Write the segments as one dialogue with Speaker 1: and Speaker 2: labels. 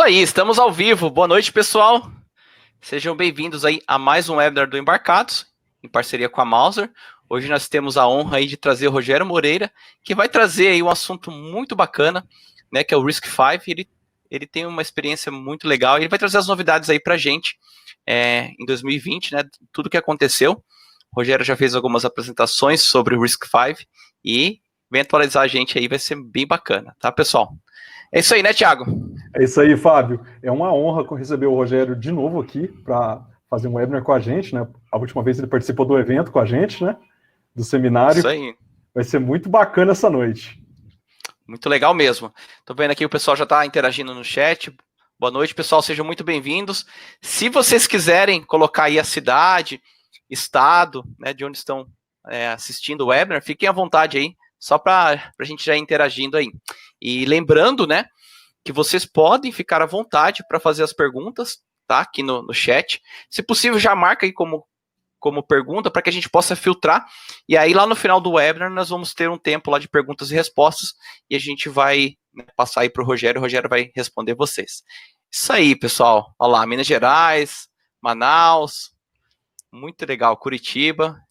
Speaker 1: aí, estamos ao vivo. Boa noite, pessoal. Sejam bem-vindos aí a mais um webinar do Embarcados, em parceria com a Mouser. Hoje nós temos a honra aí de trazer o Rogério Moreira, que vai trazer aí um assunto muito bacana, né, que é o RISC-V. Ele tem uma experiência muito legal e ele vai trazer as novidades aí pra gente em 2020, né, tudo que aconteceu. O Rogério já fez algumas apresentações sobre o RISC-V e vem atualizar a gente aí, vai ser bem bacana, tá, pessoal? É isso aí, né, Thiago?
Speaker 2: É isso aí, Fábio. É uma honra receber o Rogério de novo aqui para fazer um webinar com a gente, né? A última vez ele participou do evento com a gente, né? Do seminário.
Speaker 1: Isso aí.
Speaker 2: Vai ser muito bacana essa noite.
Speaker 1: Muito legal mesmo. Tô vendo aqui o pessoal já está interagindo no chat. Boa noite, pessoal. Sejam muito bem-vindos. Se vocês quiserem colocar aí a cidade, estado, né, de onde estão assistindo o webinar, fiquem à vontade aí, só para a gente já ir interagindo aí. E lembrando, né, que vocês podem ficar à vontade para fazer as perguntas, tá? Aqui no chat. Se possível, já marca aí como pergunta para que a gente possa filtrar. E aí, lá no final do webinar, nós vamos ter um tempo lá de perguntas e respostas e a gente vai passar aí para o Rogério vai responder vocês. Isso aí, pessoal. Olha lá, Minas Gerais, Manaus, muito legal, Curitiba.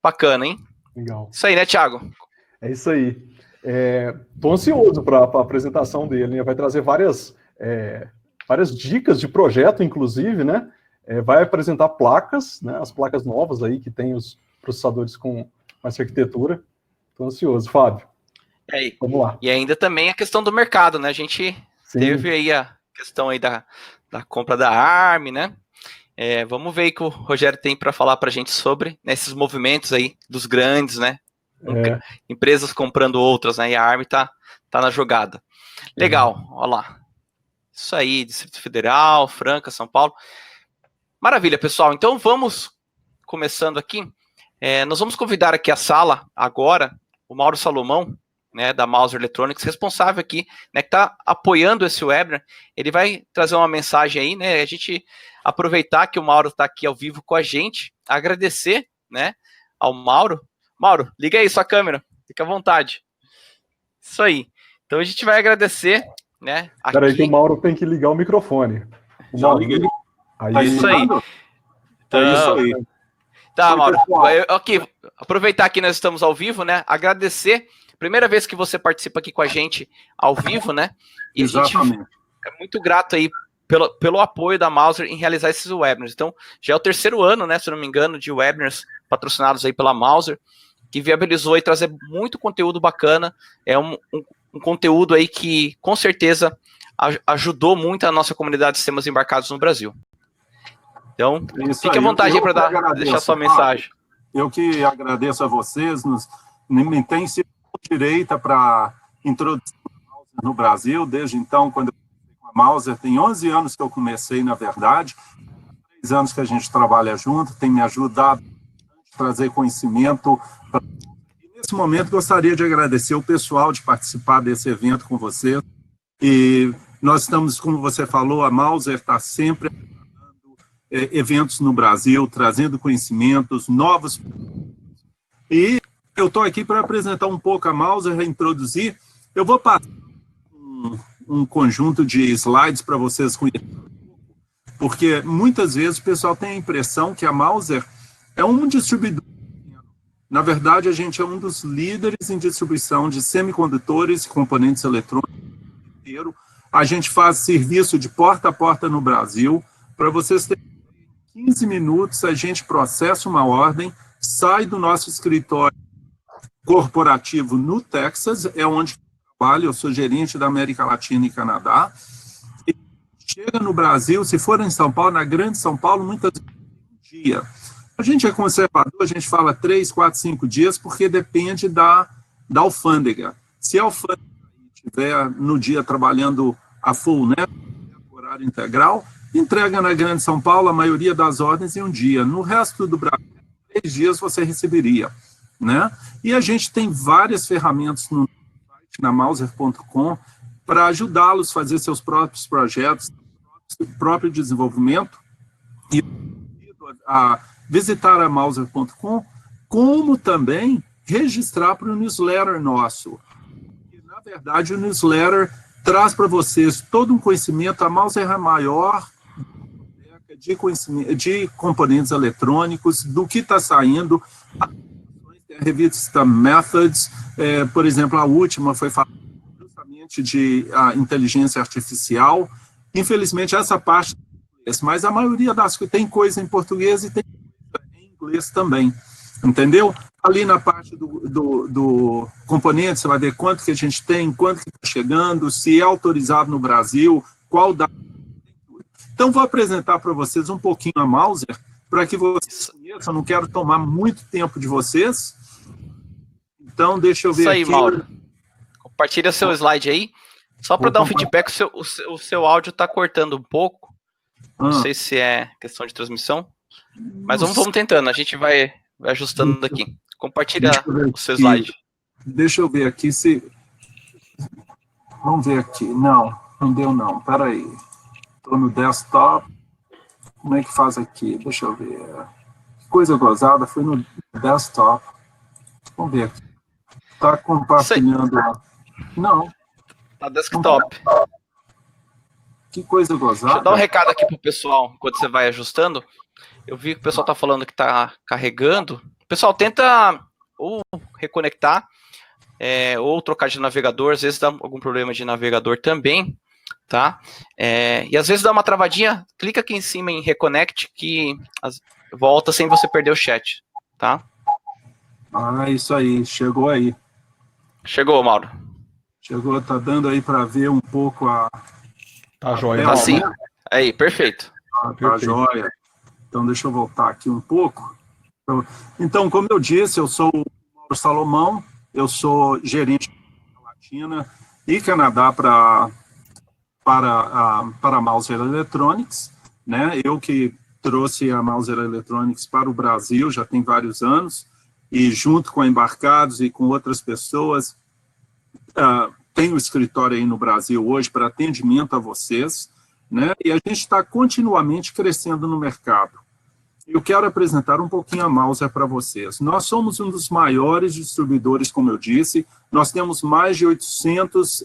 Speaker 1: Bacana, hein?
Speaker 2: Legal.
Speaker 1: Isso aí, né, Thiago?
Speaker 2: É isso aí. Estou ansioso para a apresentação dele, né? Vai trazer várias dicas de projeto, inclusive, né? Vai apresentar placas, né? As placas novas aí que tem os processadores com essa arquitetura. Estou ansioso, Fábio. Vamos lá.
Speaker 1: E ainda também a questão do mercado, né? A gente teve aí a questão aí da compra da ARM, né? Vamos ver o que o Rogério tem para falar para a gente sobre esses movimentos aí dos grandes, né? Empresas comprando outras, né? E a ARM tá na jogada. Legal, olha lá. Isso aí, Distrito Federal, Franca, São Paulo. Maravilha, pessoal. Então vamos começando aqui. Nós vamos convidar aqui a sala agora o Mauro Salomão, né, da Mouser Electronics, responsável aqui, né, que está apoiando esse webinar. Ele vai trazer uma mensagem aí, né? A gente aproveitar que o Mauro está aqui ao vivo com a gente, agradecer, né, ao Mauro. Mauro, liga aí sua câmera, fica à vontade. Isso aí. Então a gente vai agradecer, né?
Speaker 2: Espera aí que o Mauro tem que ligar o microfone.
Speaker 3: Já liguei.
Speaker 1: Aí, isso aí. Então, é isso aí. Tá, Mauro. Ok, aproveitar que nós estamos ao vivo, né? Agradecer. Primeira vez que você participa aqui com a gente ao vivo, né? E
Speaker 3: exatamente.
Speaker 1: A gente é muito grato aí pelo apoio da Mouser em realizar esses webinars. Então, já é o terceiro ano, né? Se não me engano, de webinars patrocinados aí pela Mouser, que viabilizou e trazer muito conteúdo bacana. É um conteúdo aí que, com certeza, ajudou muito a nossa comunidade de sistemas embarcados no Brasil. Então, fique à vontade aí para deixar sua mensagem.
Speaker 3: Eu que agradeço a vocês, me tem sido direita para introduzir a Mouser no Brasil, desde então, quando eu comecei com a Mouser, tem 11 anos que eu comecei, na verdade, 3 anos que a gente trabalha junto, tem me ajudado a trazer conhecimento. E nesse momento, gostaria de agradecer o pessoal de participar desse evento com você. E nós estamos, como você falou, a Mouser está sempre eventos no Brasil, trazendo conhecimentos novos. E eu estou aqui para apresentar um pouco a Mouser, reintroduzir. Eu vou passar um conjunto de slides para vocês conhecerem, porque muitas vezes o pessoal tem a impressão que a Mouser é um distribuidor. Na verdade, a gente é um dos líderes em distribuição de semicondutores e componentes eletrônicos inteiro. A gente faz serviço de porta a porta no Brasil. Para vocês terem 15 minutos, a gente processa uma ordem, sai do nosso escritório corporativo no Texas, é onde eu trabalho, eu sou gerente da América Latina e Canadá, e chega no Brasil, se for em São Paulo, na Grande São Paulo, muitas vezes um dia. A gente é conservador, a gente fala 3, 4, 5 dias, porque depende da alfândega. Se a alfândega estiver no dia trabalhando a full, né, horário integral, entrega na Grande São Paulo a maioria das ordens em um dia. No resto do Brasil, 3 dias você receberia, né? E a gente tem várias ferramentas no site, na Mouser.com, para ajudá-los a fazer seus próprios projetos, próprio desenvolvimento, e a visitar a Mouser.com, como também registrar para o newsletter nosso. E, na verdade, o newsletter traz para vocês todo um conhecimento. A Mauser é a maior de conhecimento de componentes eletrônicos, do que está saindo. A revista Methods, por exemplo, a última foi falando justamente de inteligência artificial. Infelizmente, essa parte, mas a maioria das coisas tem coisa em português e tem coisa em inglês também, entendeu? Ali na parte do componente, você vai ver quanto que a gente tem, quanto que está chegando, se é autorizado no Brasil, qual data. Então, vou apresentar para vocês um pouquinho a Mauser, para que vocês conheçam. Eu não quero tomar muito tempo de vocês. Então, deixa eu ver
Speaker 1: isso aí,
Speaker 3: aqui.
Speaker 1: Mauro. Compartilha seu slide aí. Só para dar um feedback, o seu áudio está cortando um pouco. Não sei se é questão de transmissão. Mas vamos tentando. A gente vai ajustando daqui. Compartilha o seu slide.
Speaker 3: Deixa eu ver aqui se... Vamos ver aqui. Não deu não. Espera aí. Estou no desktop. Como é que faz aqui? Deixa eu ver. Que coisa gozada. Foi no desktop. Vamos ver aqui. Está compartilhando. Não. Tá
Speaker 1: desktop.
Speaker 3: Que coisa gozada.
Speaker 1: Deixa eu dar um recado aqui pro pessoal, enquanto você vai ajustando. Eu vi que o pessoal tá falando que tá carregando. Pessoal, tenta ou reconectar, ou trocar de navegador. Às vezes dá algum problema de navegador também, tá? E às vezes dá uma travadinha. Clica aqui em cima em Reconnect, que volta sem você perder o chat, tá?
Speaker 3: Isso aí. Chegou aí.
Speaker 1: Chegou, Mauro.
Speaker 3: Chegou, tá dando aí para ver um pouco a...
Speaker 2: Tá jóia.
Speaker 1: Tá sim. Aí, perfeito.
Speaker 3: Tá jóia. Então, deixa eu voltar aqui um pouco. Então, como eu disse, eu sou o Mauro Salomão, eu sou gerente da Latina e Canadá para a Mauser Electronics, né? Eu que trouxe a Mauser Electronics para o Brasil já tem vários anos, e junto com a Embarcados e com outras pessoas, tem um escritório aí no Brasil hoje para atendimento a vocês, né? E a gente está continuamente crescendo no mercado. Eu quero apresentar um pouquinho a Mauser para vocês. Nós somos um dos maiores distribuidores, como eu disse. Nós temos mais de 800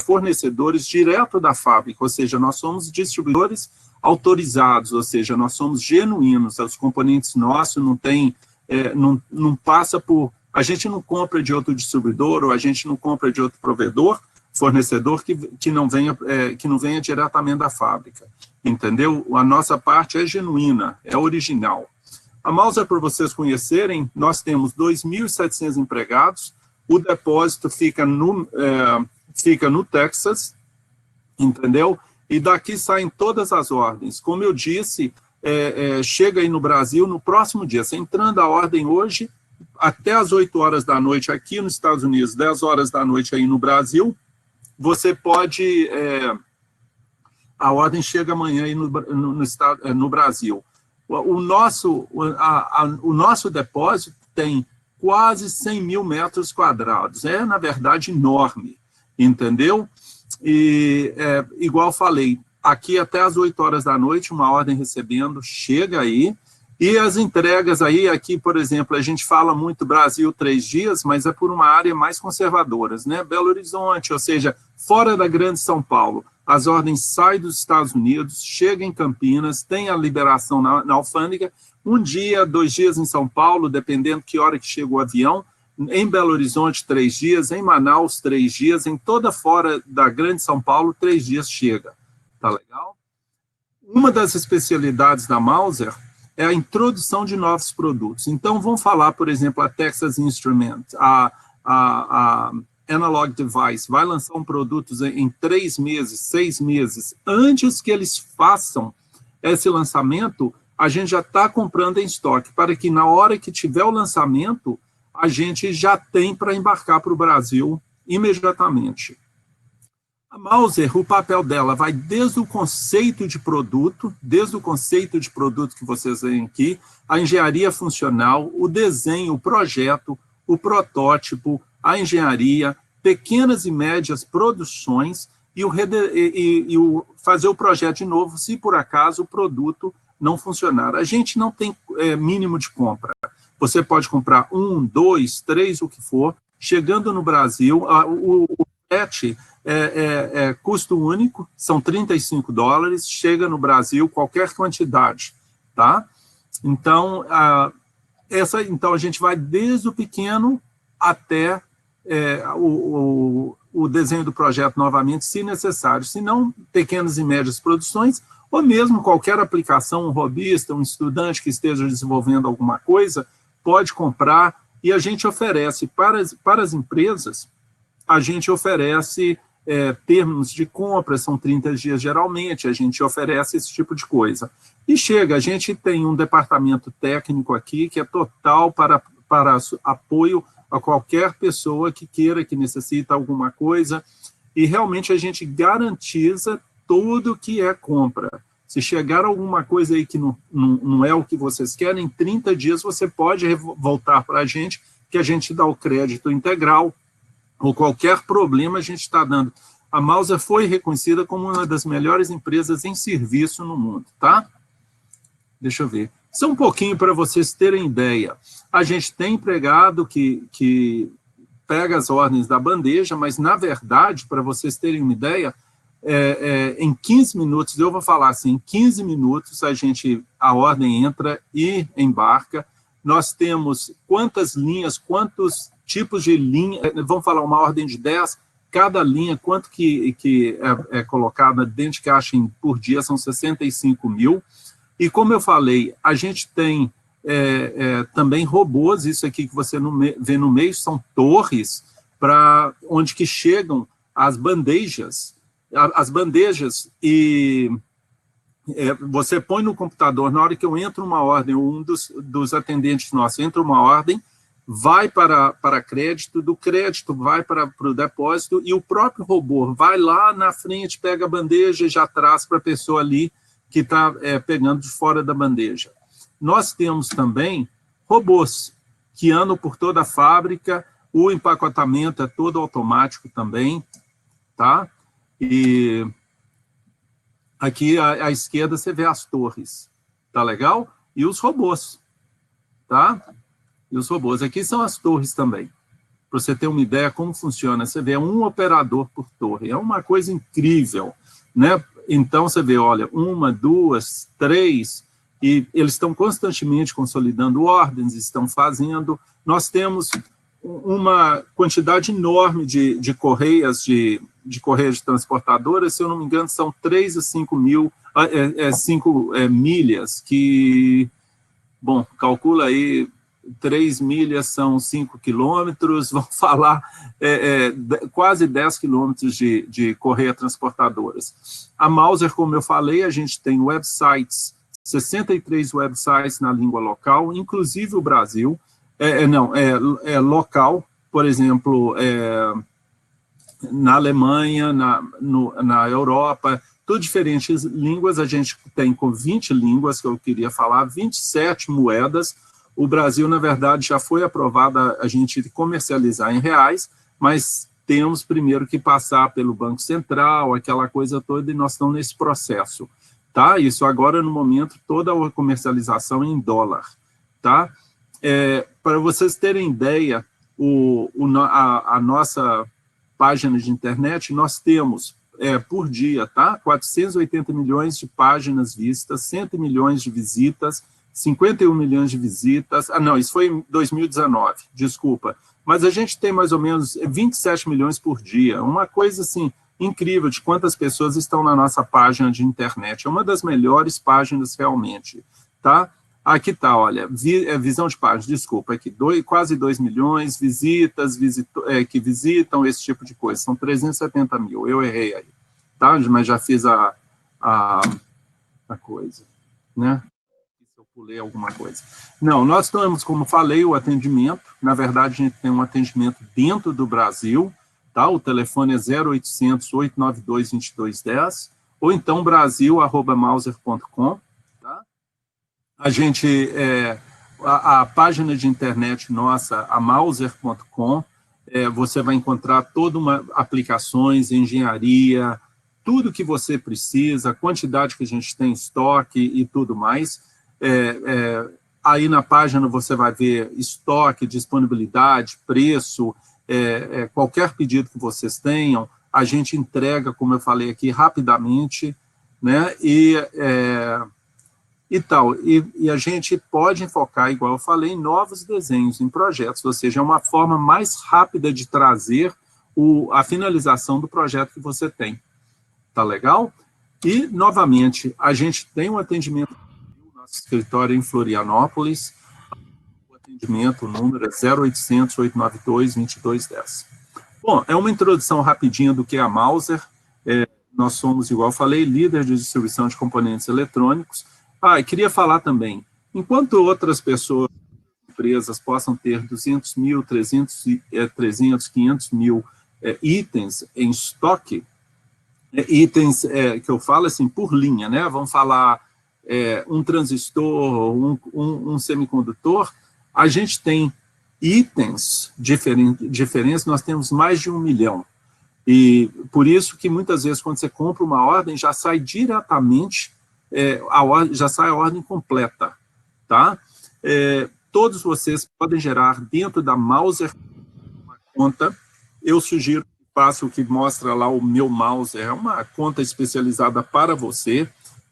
Speaker 3: fornecedores direto da fábrica, ou seja, nós somos distribuidores autorizados, ou seja, nós somos genuínos. Os componentes nossos não passa por... A gente não compra de outro distribuidor, ou a gente não compra de outro fornecedor que não venha diretamente da fábrica, entendeu? A nossa parte é genuína, é original. A Mauser, para vocês conhecerem, nós temos 2.700 empregados, o depósito fica no Texas, entendeu? E daqui saem todas as ordens. Como eu disse, chega aí no Brasil no próximo dia. Você entrando a ordem hoje, até as 8 horas da noite aqui nos Estados Unidos, 10 horas da noite aí no Brasil, você pode... a ordem chega amanhã aí no Brasil. O nosso depósito tem quase 100 mil metros quadrados. É, na verdade, enorme, entendeu? E, igual falei, aqui até as 8 horas da noite, uma ordem recebendo, chega aí. E as entregas aí, aqui, por exemplo, a gente fala muito Brasil 3 dias, mas é por uma área mais conservadora, né? Belo Horizonte, ou seja, fora da grande São Paulo. As ordens saem dos Estados Unidos, chegam em Campinas, tem a liberação na alfândega, 1 dia, 2 dias em São Paulo, dependendo que hora que chega o avião, em Belo Horizonte 3 dias, em Manaus 3 dias, em toda fora da grande São Paulo 3 dias chega. Tá legal? Uma das especialidades da Mauser é a introdução de novos produtos. Então, vamos falar, por exemplo, a Texas Instruments, a Analog Device, vai lançar um produto em 3 meses, 6 meses. Antes que eles façam esse lançamento, a gente já está comprando em estoque, para que na hora que tiver o lançamento, a gente já tem para embarcar para o Brasil imediatamente. A Mauser, o papel dela vai desde o conceito de produto, que vocês veem aqui, a engenharia funcional, o desenho, o projeto, o protótipo, a engenharia, pequenas e médias produções e fazer o projeto de novo, se por acaso o produto não funcionar. A gente não tem mínimo de compra. Você pode comprar 1, 2, 3, o que for. Chegando no Brasil, o frete custo único, são $35, chega no Brasil qualquer quantidade, tá? Então, então a gente vai desde o pequeno até o desenho do projeto novamente, se necessário, se não, pequenas e médias produções, ou mesmo qualquer aplicação, um hobbyista, um estudante que esteja desenvolvendo alguma coisa, pode comprar, e a gente oferece para as empresas, a gente oferece termos de compra, são 30 dias geralmente, a gente oferece esse tipo de coisa. E chega, a gente tem um departamento técnico aqui, que é total para apoio a qualquer pessoa que queira, que necessita alguma coisa, e realmente a gente garantiza tudo que é compra. Se chegar alguma coisa aí que não é o que vocês querem, em 30 dias você pode voltar para a gente, que a gente dá o crédito integral, ou qualquer problema a gente está dando. A Mauser foi reconhecida como uma das melhores empresas em serviço no mundo, tá? Deixa eu ver. Isso é um pouquinho para vocês terem ideia. A gente tem empregado que pega as ordens da bandeja, mas, na verdade, para vocês terem uma ideia, em 15 minutos, eu vou falar assim, em 15 minutos a ordem entra e embarca. Nós temos quantas linhas, quantos tipos de linha, vamos falar uma ordem de 10, cada linha, quanto que é colocada dentro de caixa por dia, são 65 mil. E como eu falei, a gente tem também robôs, isso aqui que você vê no meio, são torres para onde que chegam as bandejas, e você põe no computador, na hora que eu entro uma ordem, um dos atendentes nossos entra uma ordem, vai para crédito, do crédito vai para o depósito, e o próprio robô vai lá na frente, pega a bandeja e já traz para a pessoa ali que está pegando de fora da bandeja. Nós temos também robôs que andam por toda a fábrica, o empacotamento é todo automático também, tá? E aqui à esquerda você vê as torres, tá legal? E os robôs, tá? E os robôs. Aqui são as torres também, para você ter uma ideia como funciona. Você vê um operador por torre, é uma coisa incrível, né? Então, você vê, olha, 1, 2, 3, e eles estão constantemente consolidando ordens, estão fazendo. Nós temos uma quantidade enorme de correias, de correias de transportadoras, se eu não me engano, são 3 a 5 mil, 5 milhas, que, bom, calcula aí, 3 milhas são 5 quilômetros, vamos falar quase 10 quilômetros de correia transportadoras. A Mauser, como eu falei, a gente tem websites, 63 websites na língua local, inclusive o Brasil, local, por exemplo, na Alemanha, na Europa, tudo diferentes línguas, a gente tem com 20 línguas, que eu queria falar, 27 moedas. O Brasil, na verdade, já foi aprovada a gente comercializar em reais, mas temos primeiro que passar pelo Banco Central, aquela coisa toda, e nós estamos nesse processo, tá? Isso agora, no momento, toda a comercialização em dólar, tá? Para vocês terem ideia, a nossa página de internet, nós temos, por dia, tá? 480 milhões de páginas vistas, 100 milhões de visitas, 51 milhões de visitas, não, isso foi em 2019, desculpa, mas a gente tem mais ou menos 27 milhões por dia, uma coisa assim, incrível de quantas pessoas estão na nossa página de internet, é uma das melhores páginas realmente, tá? Aqui tá, olha, visão de página, desculpa, aqui, quase 2 milhões, visitas, que visitam esse tipo de coisa, são 370 mil, eu errei aí, tá? Mas já fiz a coisa, né? Pulei alguma coisa. Não, nós temos, como falei, o atendimento, na verdade a gente tem um atendimento dentro do Brasil, tá? O telefone é 0800 892 2210, ou então brasil@mauser.com, tá? A gente, a página de internet nossa, a mauser.com, você vai encontrar aplicações, engenharia, tudo que você precisa, a quantidade que a gente tem em estoque e tudo mais. Aí na página você vai ver estoque, disponibilidade, preço, qualquer pedido que vocês tenham, a gente entrega, como eu falei aqui, rapidamente, né? E tal. E a gente pode enfocar, igual eu falei, em novos desenhos, em projetos, ou seja, é uma forma mais rápida de trazer a finalização do projeto que você tem. Tá legal? E, novamente, a gente tem um atendimento no nosso escritório em Florianópolis. O atendimento, o número é 0800 892 2210. Bom, é uma introdução rapidinha do que é a Mauser. Nós somos, igual eu falei, líder de distribuição de componentes eletrônicos. E queria falar também, enquanto outras pessoas, empresas, possam ter 200 mil, 300, 500 mil itens em estoque, itens que eu falo assim, por linha, né? Vamos falar um transistor, um semicondutor, a gente tem itens diferentes, nós temos mais de 1 milhão. E por isso que muitas vezes, quando você compra uma ordem, já sai diretamente, já sai a ordem completa, tá? Todos vocês podem gerar dentro da Mauser uma conta. Eu sugiro que faça o que mostra lá o meu Mauser, é uma conta especializada para você.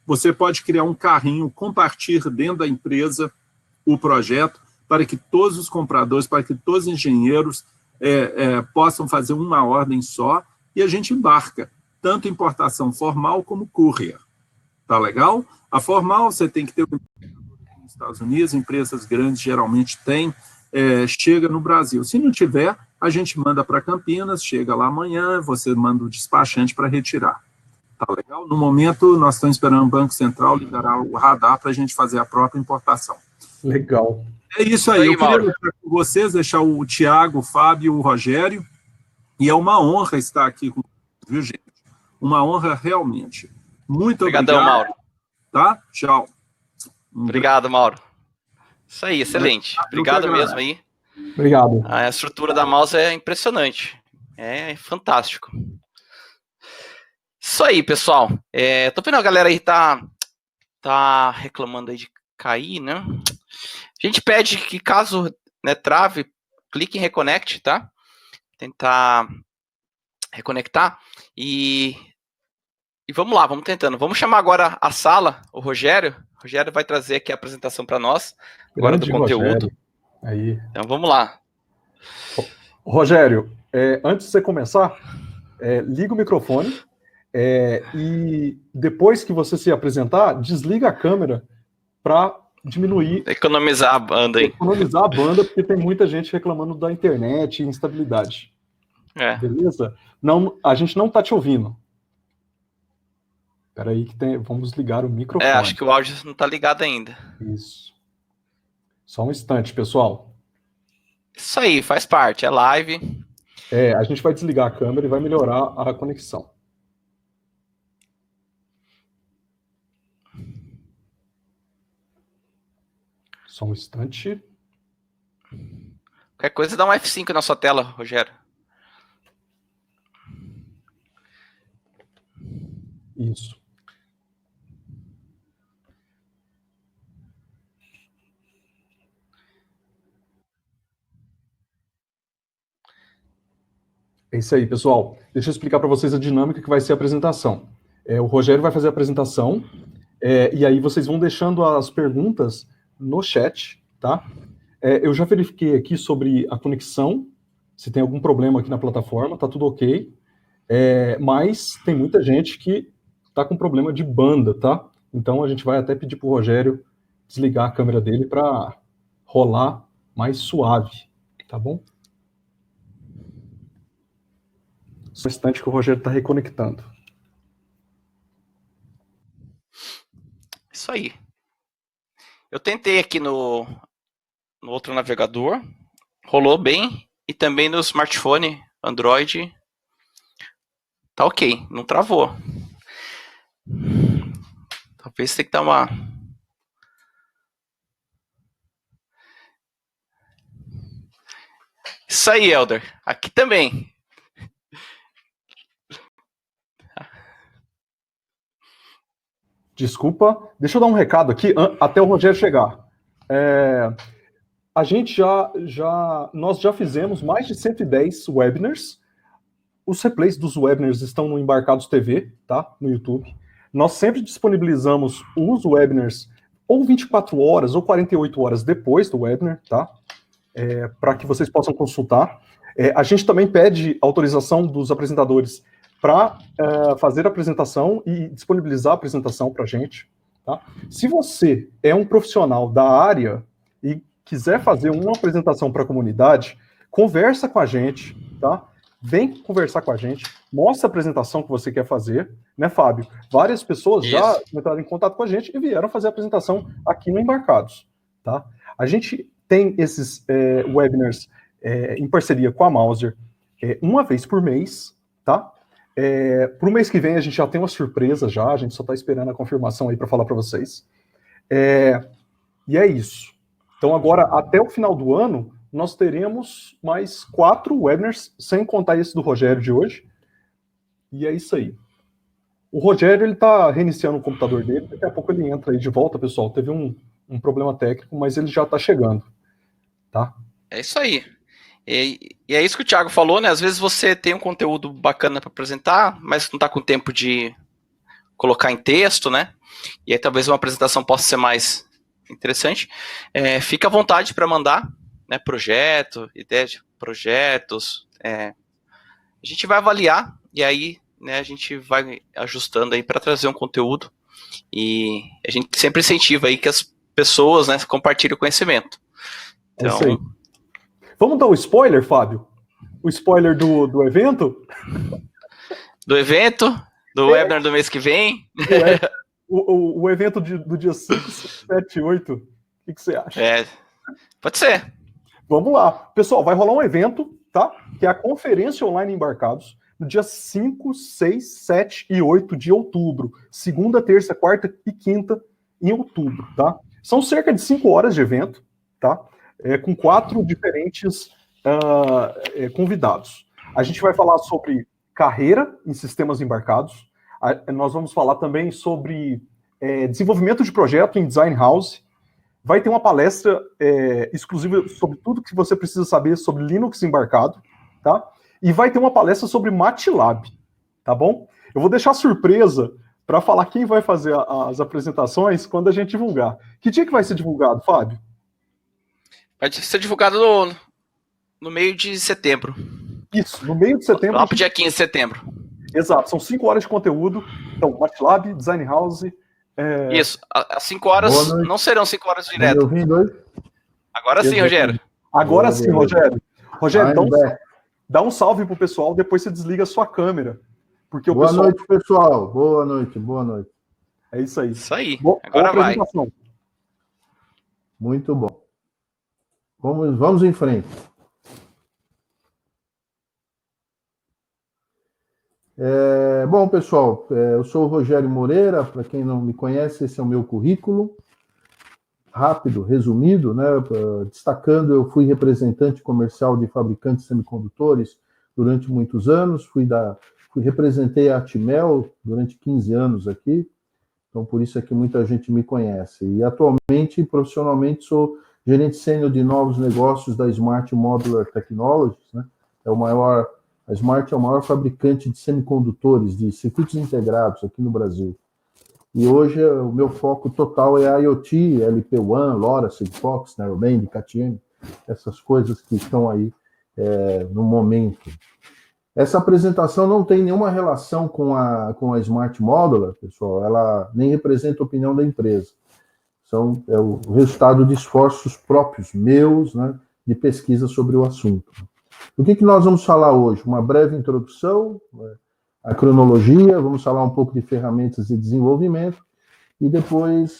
Speaker 3: Você pode criar um carrinho, compartilhar dentro da empresa o projeto, para que todos os compradores, para que todos os engenheiros possam fazer uma ordem só, e a gente embarca, tanto importação formal como courier. Tá legal? A formal, você tem que ter um nos Estados Unidos, empresas grandes geralmente têm, chega no Brasil. Se não tiver, a gente manda para Campinas, chega lá amanhã, você manda o despachante para retirar. Tá legal? No momento, nós estamos esperando o Banco Central liberar o radar para a gente fazer a própria importação.
Speaker 2: Legal.
Speaker 3: É isso aí. Eu queria deixar com vocês, deixar o Tiago, o Fábio, o Rogério, e é uma honra estar aqui com vocês, viu, gente? Uma honra realmente. Muito
Speaker 1: Obrigadão,
Speaker 3: obrigado.
Speaker 1: Mauro.
Speaker 3: Tá? Tchau.
Speaker 1: Obrigado, Mauro. Isso aí, excelente. Obrigado mesmo aí.
Speaker 2: Obrigado.
Speaker 1: A estrutura da mouse é impressionante. É fantástico. Isso aí, pessoal. Tô vendo a galera aí tá reclamando aí de cair, né? A gente pede que caso trave, clique em Reconnect, tá? Tentar reconectar e vamos lá, vamos tentando. Vamos chamar agora a sala, o Rogério. O Rogério vai trazer aqui a apresentação para nós, agora do conteúdo.
Speaker 2: Aí.
Speaker 1: Então vamos lá.
Speaker 2: Rogério, antes de você começar, liga o microfone e depois que você se apresentar, desliga a câmera para diminuir...
Speaker 1: Economizar a banda, hein?
Speaker 2: Economizar a banda, porque tem muita gente reclamando da internet e instabilidade. Beleza? Não, a gente não está te ouvindo. Espera aí que vamos ligar o microfone.
Speaker 1: Acho que o áudio não está ligado ainda.
Speaker 2: Isso. Só um instante, pessoal.
Speaker 1: Isso aí, faz parte, é live.
Speaker 2: A gente vai desligar a câmera e vai melhorar a conexão. Só um instante.
Speaker 1: Qualquer coisa dá um F5 na sua tela, Rogério.
Speaker 2: Isso. É isso aí, pessoal. Deixa eu explicar para vocês a dinâmica que vai ser a apresentação. O Rogério vai fazer a apresentação, e aí vocês vão deixando as perguntas no chat, tá? Eu já verifiquei aqui sobre a conexão, se tem algum problema aqui na plataforma, tá tudo ok, mas tem muita gente que tá com problema de banda, tá? Então a gente vai até pedir para o Rogério desligar a câmera dele para rolar mais suave, tá bom? Só um instante que o Rogério está reconectando.
Speaker 1: Isso aí. Eu tentei aqui no outro navegador, rolou bem, e também no smartphone, Android, tá ok, não travou. Talvez tenha que dar uma... Isso aí, Elder. Aqui também.
Speaker 2: Desculpa, deixa eu dar um recado aqui, até o Rogério chegar. Nós já fizemos mais de 110 webinars. Os replays dos webinars estão no Embarcados TV, tá? No YouTube. Nós sempre disponibilizamos os webinars ou 24 horas ou 48 horas depois do webinar, tá? Para que vocês possam consultar. A gente também pede autorização dos apresentadores para fazer a apresentação e disponibilizar a apresentação para a gente, tá? Se você é um profissional da área e quiser fazer uma apresentação para a comunidade, conversa com a gente, tá? Vem conversar com a gente, mostra a apresentação que você quer fazer, né, Fábio? Várias pessoas já entraram em contato com a gente e vieram fazer a apresentação aqui no Embarcados, tá? A gente tem esses webinars em parceria com a Mouser uma vez por mês, tá? Para o mês que vem a gente já tem uma surpresa já, a gente só está esperando a confirmação aí para falar para vocês. E é isso. Então agora, até o final do ano, nós teremos mais 4 webinars, sem contar esse do Rogério de hoje. E é isso aí. O Rogério, ele está reiniciando o computador dele, daqui a pouco ele entra aí de volta, pessoal. Teve um problema técnico, mas ele já está chegando, tá?
Speaker 1: É isso aí. E é isso que o Thiago falou, né? Às vezes você tem um conteúdo bacana para apresentar, mas não está com tempo de colocar em texto, né? E aí talvez uma apresentação possa ser mais interessante. Fica à vontade para mandar, né? Projeto, ideias de projetos. A gente vai avaliar e aí, né, a gente vai ajustando aí para trazer um conteúdo. E a gente sempre incentiva aí que as pessoas, né, compartilhem o conhecimento. Então,
Speaker 2: é isso aí. Vamos dar o spoiler, Fábio? O spoiler do evento?
Speaker 1: Do evento, do webinar do mês que vem.
Speaker 2: O evento do dia 5, 7 e 8. O que você acha?
Speaker 1: Pode ser.
Speaker 2: Vamos lá. Pessoal, vai rolar um evento, tá? Que é a Conferência Online Embarcados, no dia 5, 6, 7 e 8 de outubro. Segunda, terça, quarta e quinta em outubro, tá? São cerca de 5 horas de evento, tá? Com 4 diferentes convidados. A gente vai falar sobre carreira em sistemas embarcados. Nós vamos falar também sobre desenvolvimento de projeto em Design House. Vai ter uma palestra exclusiva sobre tudo que você precisa saber sobre Linux embarcado, tá? E vai ter uma palestra sobre MATLAB, tá bom? Eu vou deixar surpresa para falar quem vai fazer as apresentações quando a gente divulgar. Que dia que vai ser divulgado, Fábio?
Speaker 1: Vai ser divulgado no meio de setembro.
Speaker 2: Isso, no meio de setembro.
Speaker 1: Lá pro dia 15 de setembro.
Speaker 2: Exato, são 5 horas de conteúdo. Então, MATLAB, Design House.
Speaker 1: Isso, as 5 horas não serão 5 horas direto. Agora sim, Rogério.
Speaker 2: Agora sim, Rogério. Rogério, então, dá um salve pro pessoal, depois você desliga a sua câmera. Porque
Speaker 4: boa noite, pessoal. Boa noite, boa noite.
Speaker 2: É isso aí.
Speaker 1: Isso aí. Agora vai.
Speaker 4: Muito bom. Vamos em frente. Bom, pessoal, eu sou o Rogério Moreira. Para quem não me conhece, esse é o meu currículo. Rápido, resumido, né? Destacando, eu fui representante comercial de fabricantes de semicondutores durante muitos anos. Representei a Atmel durante 15 anos aqui. Então, por isso é que muita gente me conhece. E, atualmente, profissionalmente, sou gerente sênior de novos negócios da Smart Modular Technologies, né? A Smart é o maior fabricante de semicondutores, de circuitos integrados aqui no Brasil. E hoje o meu foco total é a IoT, LP1, LoRa, Sigfox, Narrowband, KTM, essas coisas que estão aí no momento. Essa apresentação não tem nenhuma relação com a Smart Modular, pessoal, ela nem representa a opinião da empresa. É o resultado de esforços próprios, meus, né, de pesquisa sobre o assunto. O que nós vamos falar hoje? Uma breve introdução, a cronologia, vamos falar um pouco de ferramentas de desenvolvimento, e depois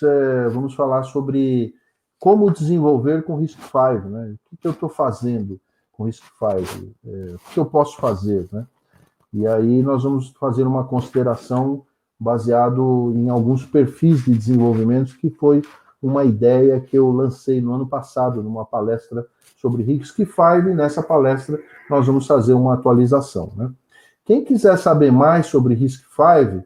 Speaker 4: vamos falar sobre como desenvolver com RISC-V, né? O que eu estou fazendo com RISC-V, o que eu posso fazer, né? E aí nós vamos fazer uma consideração baseado em alguns perfis de desenvolvimento, que foi uma ideia que eu lancei no ano passado, numa palestra sobre RISC-V, e nessa palestra nós vamos fazer uma atualização, né? Quem quiser saber mais sobre RISC-V,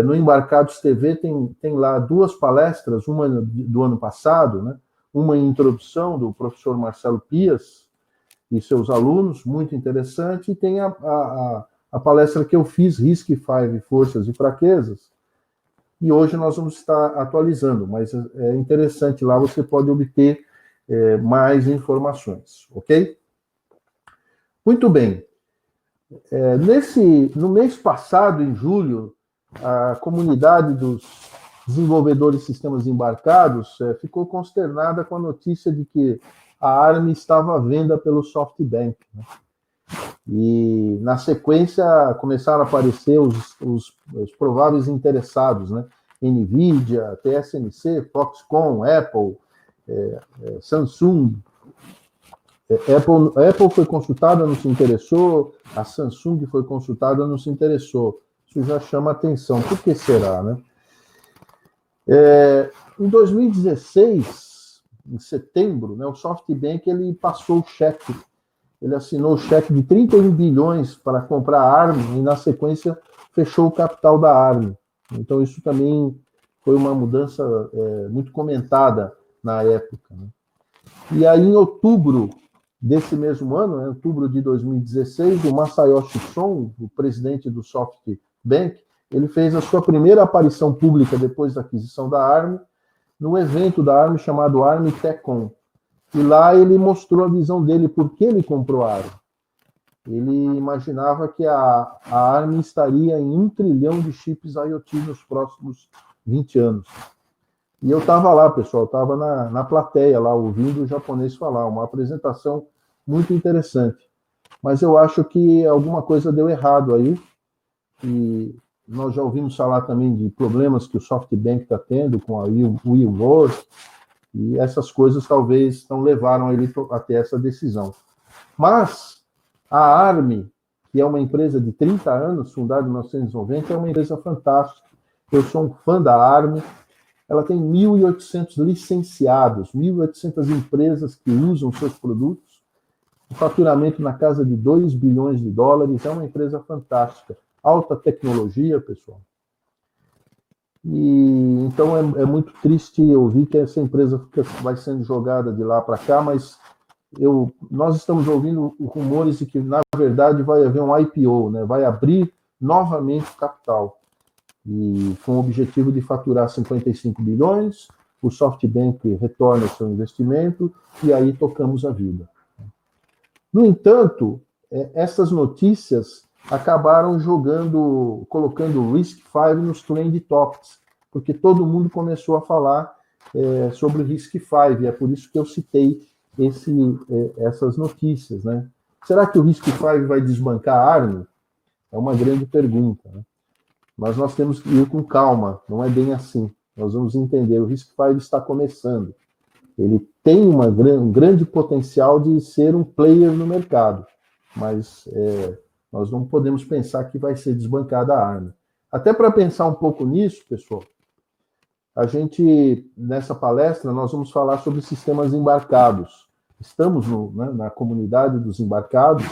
Speaker 4: no Embarcados TV tem lá 2 palestras, uma do ano passado, né? uma introdução do professor Marcelo Pias e seus alunos, muito interessante, e tem a palestra que eu fiz, RISC-V, Forças e Fraquezas, e hoje nós vamos estar atualizando, mas é interessante, lá você pode obter mais informações, ok? Muito bem. No mês passado, em julho, a comunidade dos desenvolvedores de sistemas embarcados ficou consternada com a notícia de que a ARM estava à venda pelo SoftBank, né? E, na sequência, começaram a aparecer os prováveis interessados, né? NVIDIA, TSMC, Foxconn, Apple, Samsung. Apple foi consultada, não se interessou, a Samsung foi consultada, não se interessou. Isso já chama atenção. Por que será, né? Em 2016, em setembro, né, o SoftBank ele passou o cheque. Ele assinou o cheque de 31 bilhões para comprar a ARM e, na sequência, fechou o capital da ARM. Então, isso também foi uma mudança muito comentada na época, né? E aí, em outubro desse mesmo ano, em outubro de 2016, o Masayoshi Son, o presidente do SoftBank, ele fez a sua primeira aparição pública depois da aquisição da ARM, no evento da ARM chamado ARM TechCon. E lá ele mostrou a visão dele, por que ele comprou a ARM. Ele imaginava que a ARM estaria em 1 trilhão de chips IoT nos próximos 20 anos. E eu estava lá, pessoal, estava na plateia lá, ouvindo o japonês falar, uma apresentação muito interessante. Mas eu acho que alguma coisa deu errado aí, e nós já ouvimos falar também de problemas que o SoftBank está tendo com a WeWork, e essas coisas talvez não levaram ele a ter essa decisão. Mas a ARM, que é uma empresa de 30 anos, fundada em 1990, é uma empresa fantástica. Eu sou um fã da ARM. Ela tem 1.800 licenciados, 1.800 empresas que usam seus produtos, um faturamento na casa de 2 bilhões de dólares, é uma empresa fantástica. Alta tecnologia, pessoal. E então é muito triste ouvir que essa empresa vai sendo jogada de lá para cá, mas nós estamos ouvindo rumores de que, na verdade, vai haver um IPO, né? Vai abrir novamente o capital, e com o objetivo de faturar 55 bilhões, o SoftBank retorna seu investimento, e aí tocamos a vida. No entanto, essas notícias acabaram colocando o RISC-V nos Trend Topics, porque todo mundo começou a falar sobre o RISC-V, e é por isso que eu citei essas notícias, né? Será que o RISC-V vai desbancar a ARM? É uma grande pergunta, né? Mas nós temos que ir com calma, não é bem assim. Nós vamos entender, o RISC-V está começando. Ele tem um grande potencial de ser um player no mercado, mas nós não podemos pensar que vai ser desbancada a ARM. Até para pensar um pouco nisso, pessoal, nessa palestra, nós vamos falar sobre sistemas embarcados. Estamos na comunidade dos embarcados,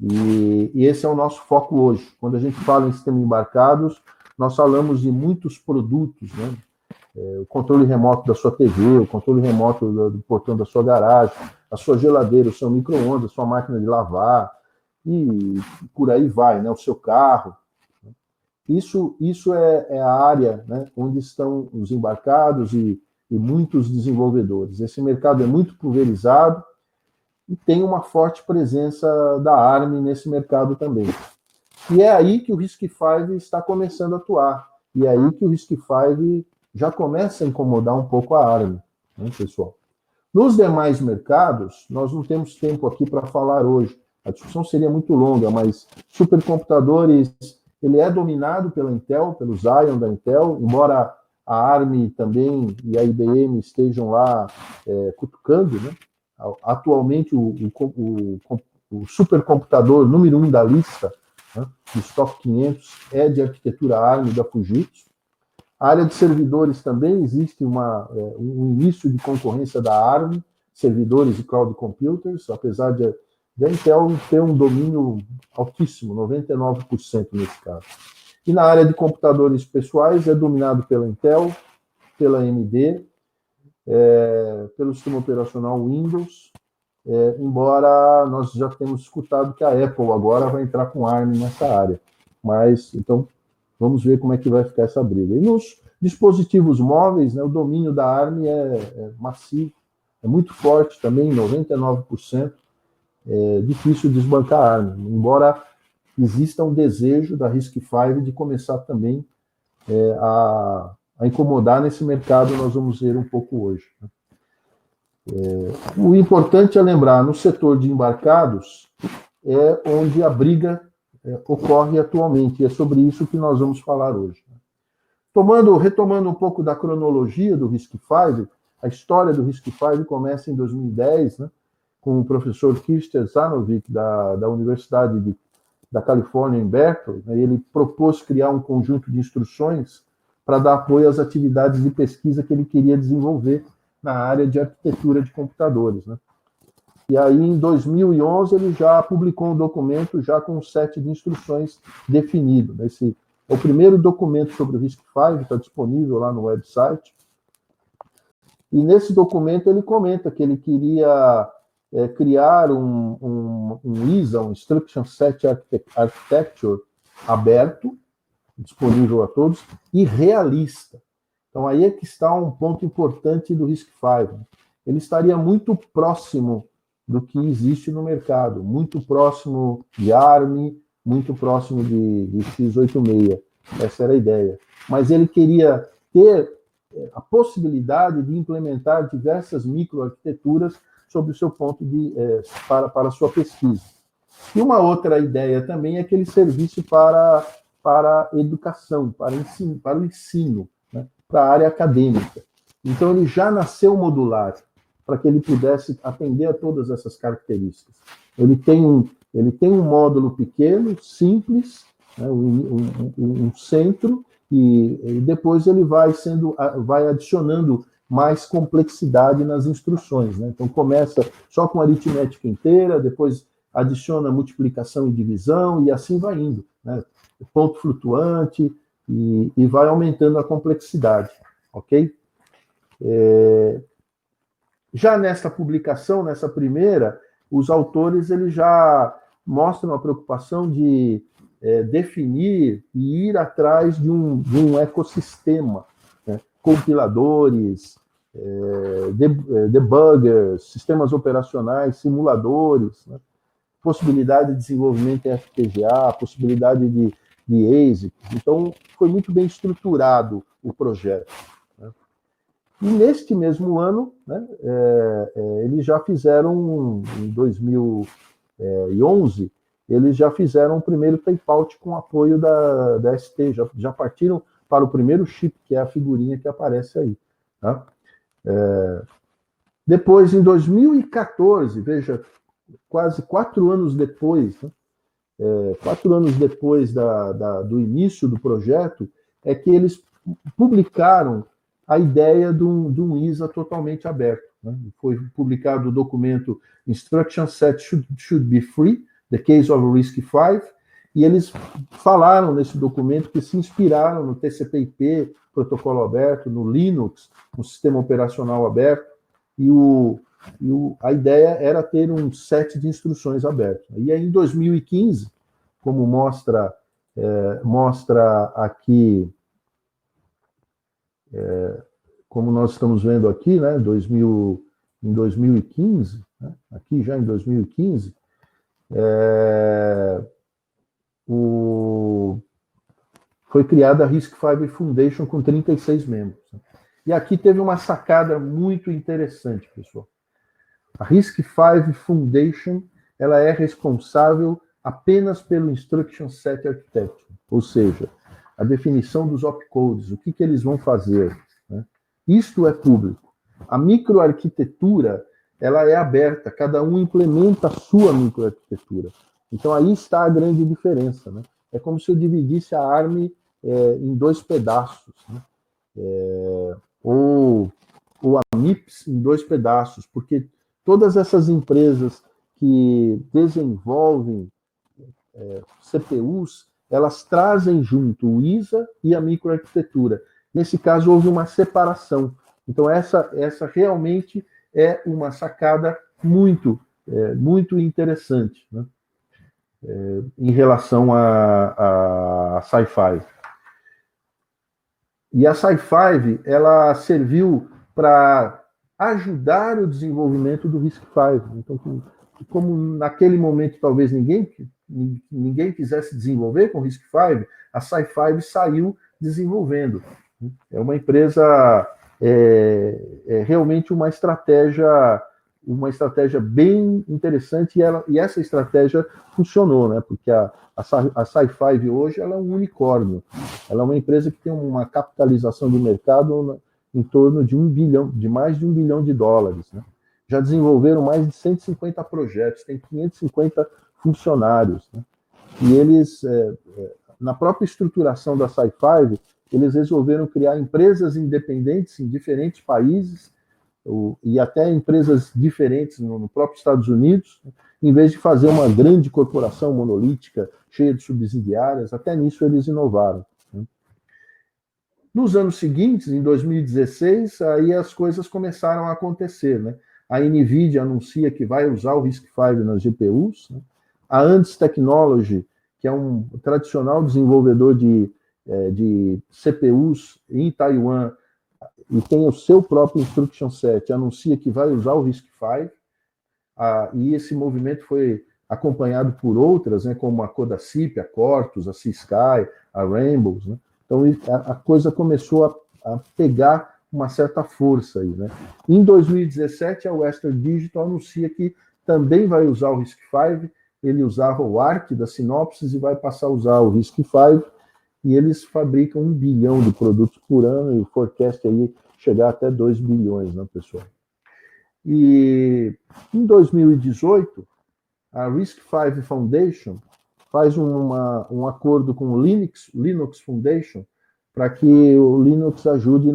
Speaker 4: e esse é o nosso foco hoje. Quando a gente fala em sistemas embarcados, nós falamos de muitos produtos, né? O controle remoto da sua TV, o controle remoto do portão da sua garagem, a sua geladeira, o seu micro-ondas, a sua máquina de lavar, e por aí vai, né? O seu carro. Isso é a área, né, onde estão os embarcados e muitos desenvolvedores. Esse mercado é muito pulverizado e tem uma forte presença da ARM nesse mercado também. E é aí que o RISC-V está começando a atuar. E é aí que o RISC-V já começa a incomodar um pouco a ARM, né, pessoal? Nos demais mercados, nós não temos tempo aqui para falar hoje. A discussão seria muito longa, mas supercomputadores, ele é dominado pela Intel, pelo Xeon da Intel, embora a ARM também e a IBM estejam lá cutucando, né? Atualmente, o supercomputador número 1 da lista, né, dos top 500 é de arquitetura ARM da Fujitsu. A área de servidores também existe um início de concorrência da ARM, servidores e cloud computers, apesar de a Intel ter um domínio altíssimo, 99% nesse caso. E na área de computadores pessoais é dominado pela Intel, pela AMD, pelo sistema operacional Windows, embora nós já temos escutado que a Apple agora vai entrar com ARM nessa área. Mas, então, vamos ver como é que vai ficar essa briga. E nos dispositivos móveis, né, o domínio da ARM é massivo, é muito forte também, 99%. É difícil desbancar a ARM, embora exista um desejo da RISC-V de começar também a incomodar nesse mercado, nós vamos ver um pouco hoje. O importante é lembrar, no setor de embarcados, é onde a briga ocorre atualmente, e é sobre isso que nós vamos falar hoje. Retomando um pouco da cronologia do RISC-V, a história do RISC-V começa em 2010, né, com o professor Kirster Zanovic, da Universidade da Califórnia, em Berkeley. Né, ele propôs criar um conjunto de instruções para dar apoio às atividades de pesquisa que ele queria desenvolver na área de arquitetura de computadores. Né. E aí, em 2011, ele já publicou um documento já com um set de instruções definido. Esse é o primeiro documento sobre o RISC-V, está disponível lá no website. E nesse documento ele comenta que ele queria criar um ISA, um Instruction Set Architecture aberto, disponível a todos, e realista. Então aí é que está um ponto importante do RISC-V. Ele estaria muito próximo do que existe no mercado, muito próximo de ARM, muito próximo de x86. Essa era a ideia. Mas ele queria ter a possibilidade de implementar diversas microarquiteturas sob o seu ponto para a sua pesquisa. E uma outra ideia também é que ele servisse para a educação, para o ensino, né, para a área acadêmica. Então ele já nasceu modular, para que ele pudesse atender a todas essas características. Ele tem um módulo pequeno, simples, né, um centro, e depois ele vai adicionando mais complexidade nas instruções. Né? Então começa só com aritmética inteira, depois adiciona multiplicação e divisão, e assim vai indo. Né? Ponto flutuante, e vai aumentando a complexidade. Ok? Já nessa publicação, nessa primeira, os autores eles já mostram a preocupação de definir e ir atrás de um ecossistema, né? Compiladores, debuggers, sistemas operacionais, simuladores, né? Possibilidade de desenvolvimento em FPGA, possibilidade de ASIC. Então, foi muito bem estruturado o projeto. Né? E neste mesmo ano, né, eles já fizeram, em 2011, eles já fizeram o primeiro tape-out com apoio da ST, já partiram para o primeiro chip, que é a figurinha que aparece aí. Tá? Depois, em 2014, veja, quase 4 anos depois, né, 4 anos depois do início do projeto, é que eles publicaram a ideia de um ISA totalmente aberto. Né? Foi publicado o documento Instruction Set should be free, the case of RISC-V, e eles falaram nesse documento que se inspiraram no TCP/IP, protocolo aberto, no Linux, um sistema operacional aberto, e a ideia era ter um set de instruções aberto. E aí, em 2015, como mostra aqui, como nós estamos vendo aqui, né, em 2015, né, aqui já em 2015, foi criada a RISC-V Foundation com 36 membros. E aqui teve uma sacada muito interessante, pessoal. A RISC-V Foundation ela é responsável apenas pelo Instruction Set Architecture, ou seja, a definição dos opcodes, o que eles vão fazer. Né? Isto é público. A microarquitetura ela é aberta, cada um implementa a sua microarquitetura. Então aí está a grande diferença. Né? É como se eu dividisse a ARM em 2 pedaços, né? Ou a MIPS em 2 pedaços, porque todas essas empresas que desenvolvem CPUs, elas trazem junto o ISA e a microarquitetura. Nesse caso, houve uma separação. Então, essa realmente é uma sacada muito interessante, né? Em relação a Sci-Fi. E a Sci-Fi, ela serviu para ajudar o desenvolvimento do RISC-V. Então, como naquele momento talvez ninguém quisesse desenvolver com RISC-V, a Sci-Fi saiu desenvolvendo. É uma empresa, realmente uma estratégia bem interessante, e essa estratégia funcionou, né? Porque a Sci-Fi hoje ela é um unicórnio. Ela é uma empresa que tem uma capitalização de mercado em torno de mais de 1 bilhão de dólares, né? Já desenvolveram mais de 150 projetos, tem 550 funcionários, né? E eles, na própria estruturação da Sci-Fi, eles resolveram criar empresas independentes em diferentes países, e até empresas diferentes no próprio Estados Unidos, em vez de fazer uma grande corporação monolítica, cheia de subsidiárias. Até nisso eles inovaram. Nos anos seguintes, em 2016, aí as coisas começaram a acontecer, né? A NVIDIA anuncia que vai usar o RISC-V nas GPUs, né? A Andes Technology, que é um tradicional desenvolvedor de CPUs em Taiwan, e tem o seu próprio instruction set, anuncia que vai usar o RISC-V, e esse movimento foi acompanhado por outras, né, como a Codacip, a Cortus, a Ciskai, a Rainbow, né? Então a coisa começou a pegar uma certa força aí, né? Em 2017, a Western Digital anuncia que também vai usar o RISC-V. Ele usava o ARC da Synopsys e vai passar a usar o RISC-V, e eles fabricam 1 bilhão de produtos por ano, e o forecast aí chegar até 2 bilhões, né, pessoal? E em 2018, a RISC-V Foundation faz um acordo com o Linux Foundation para que o Linux ajude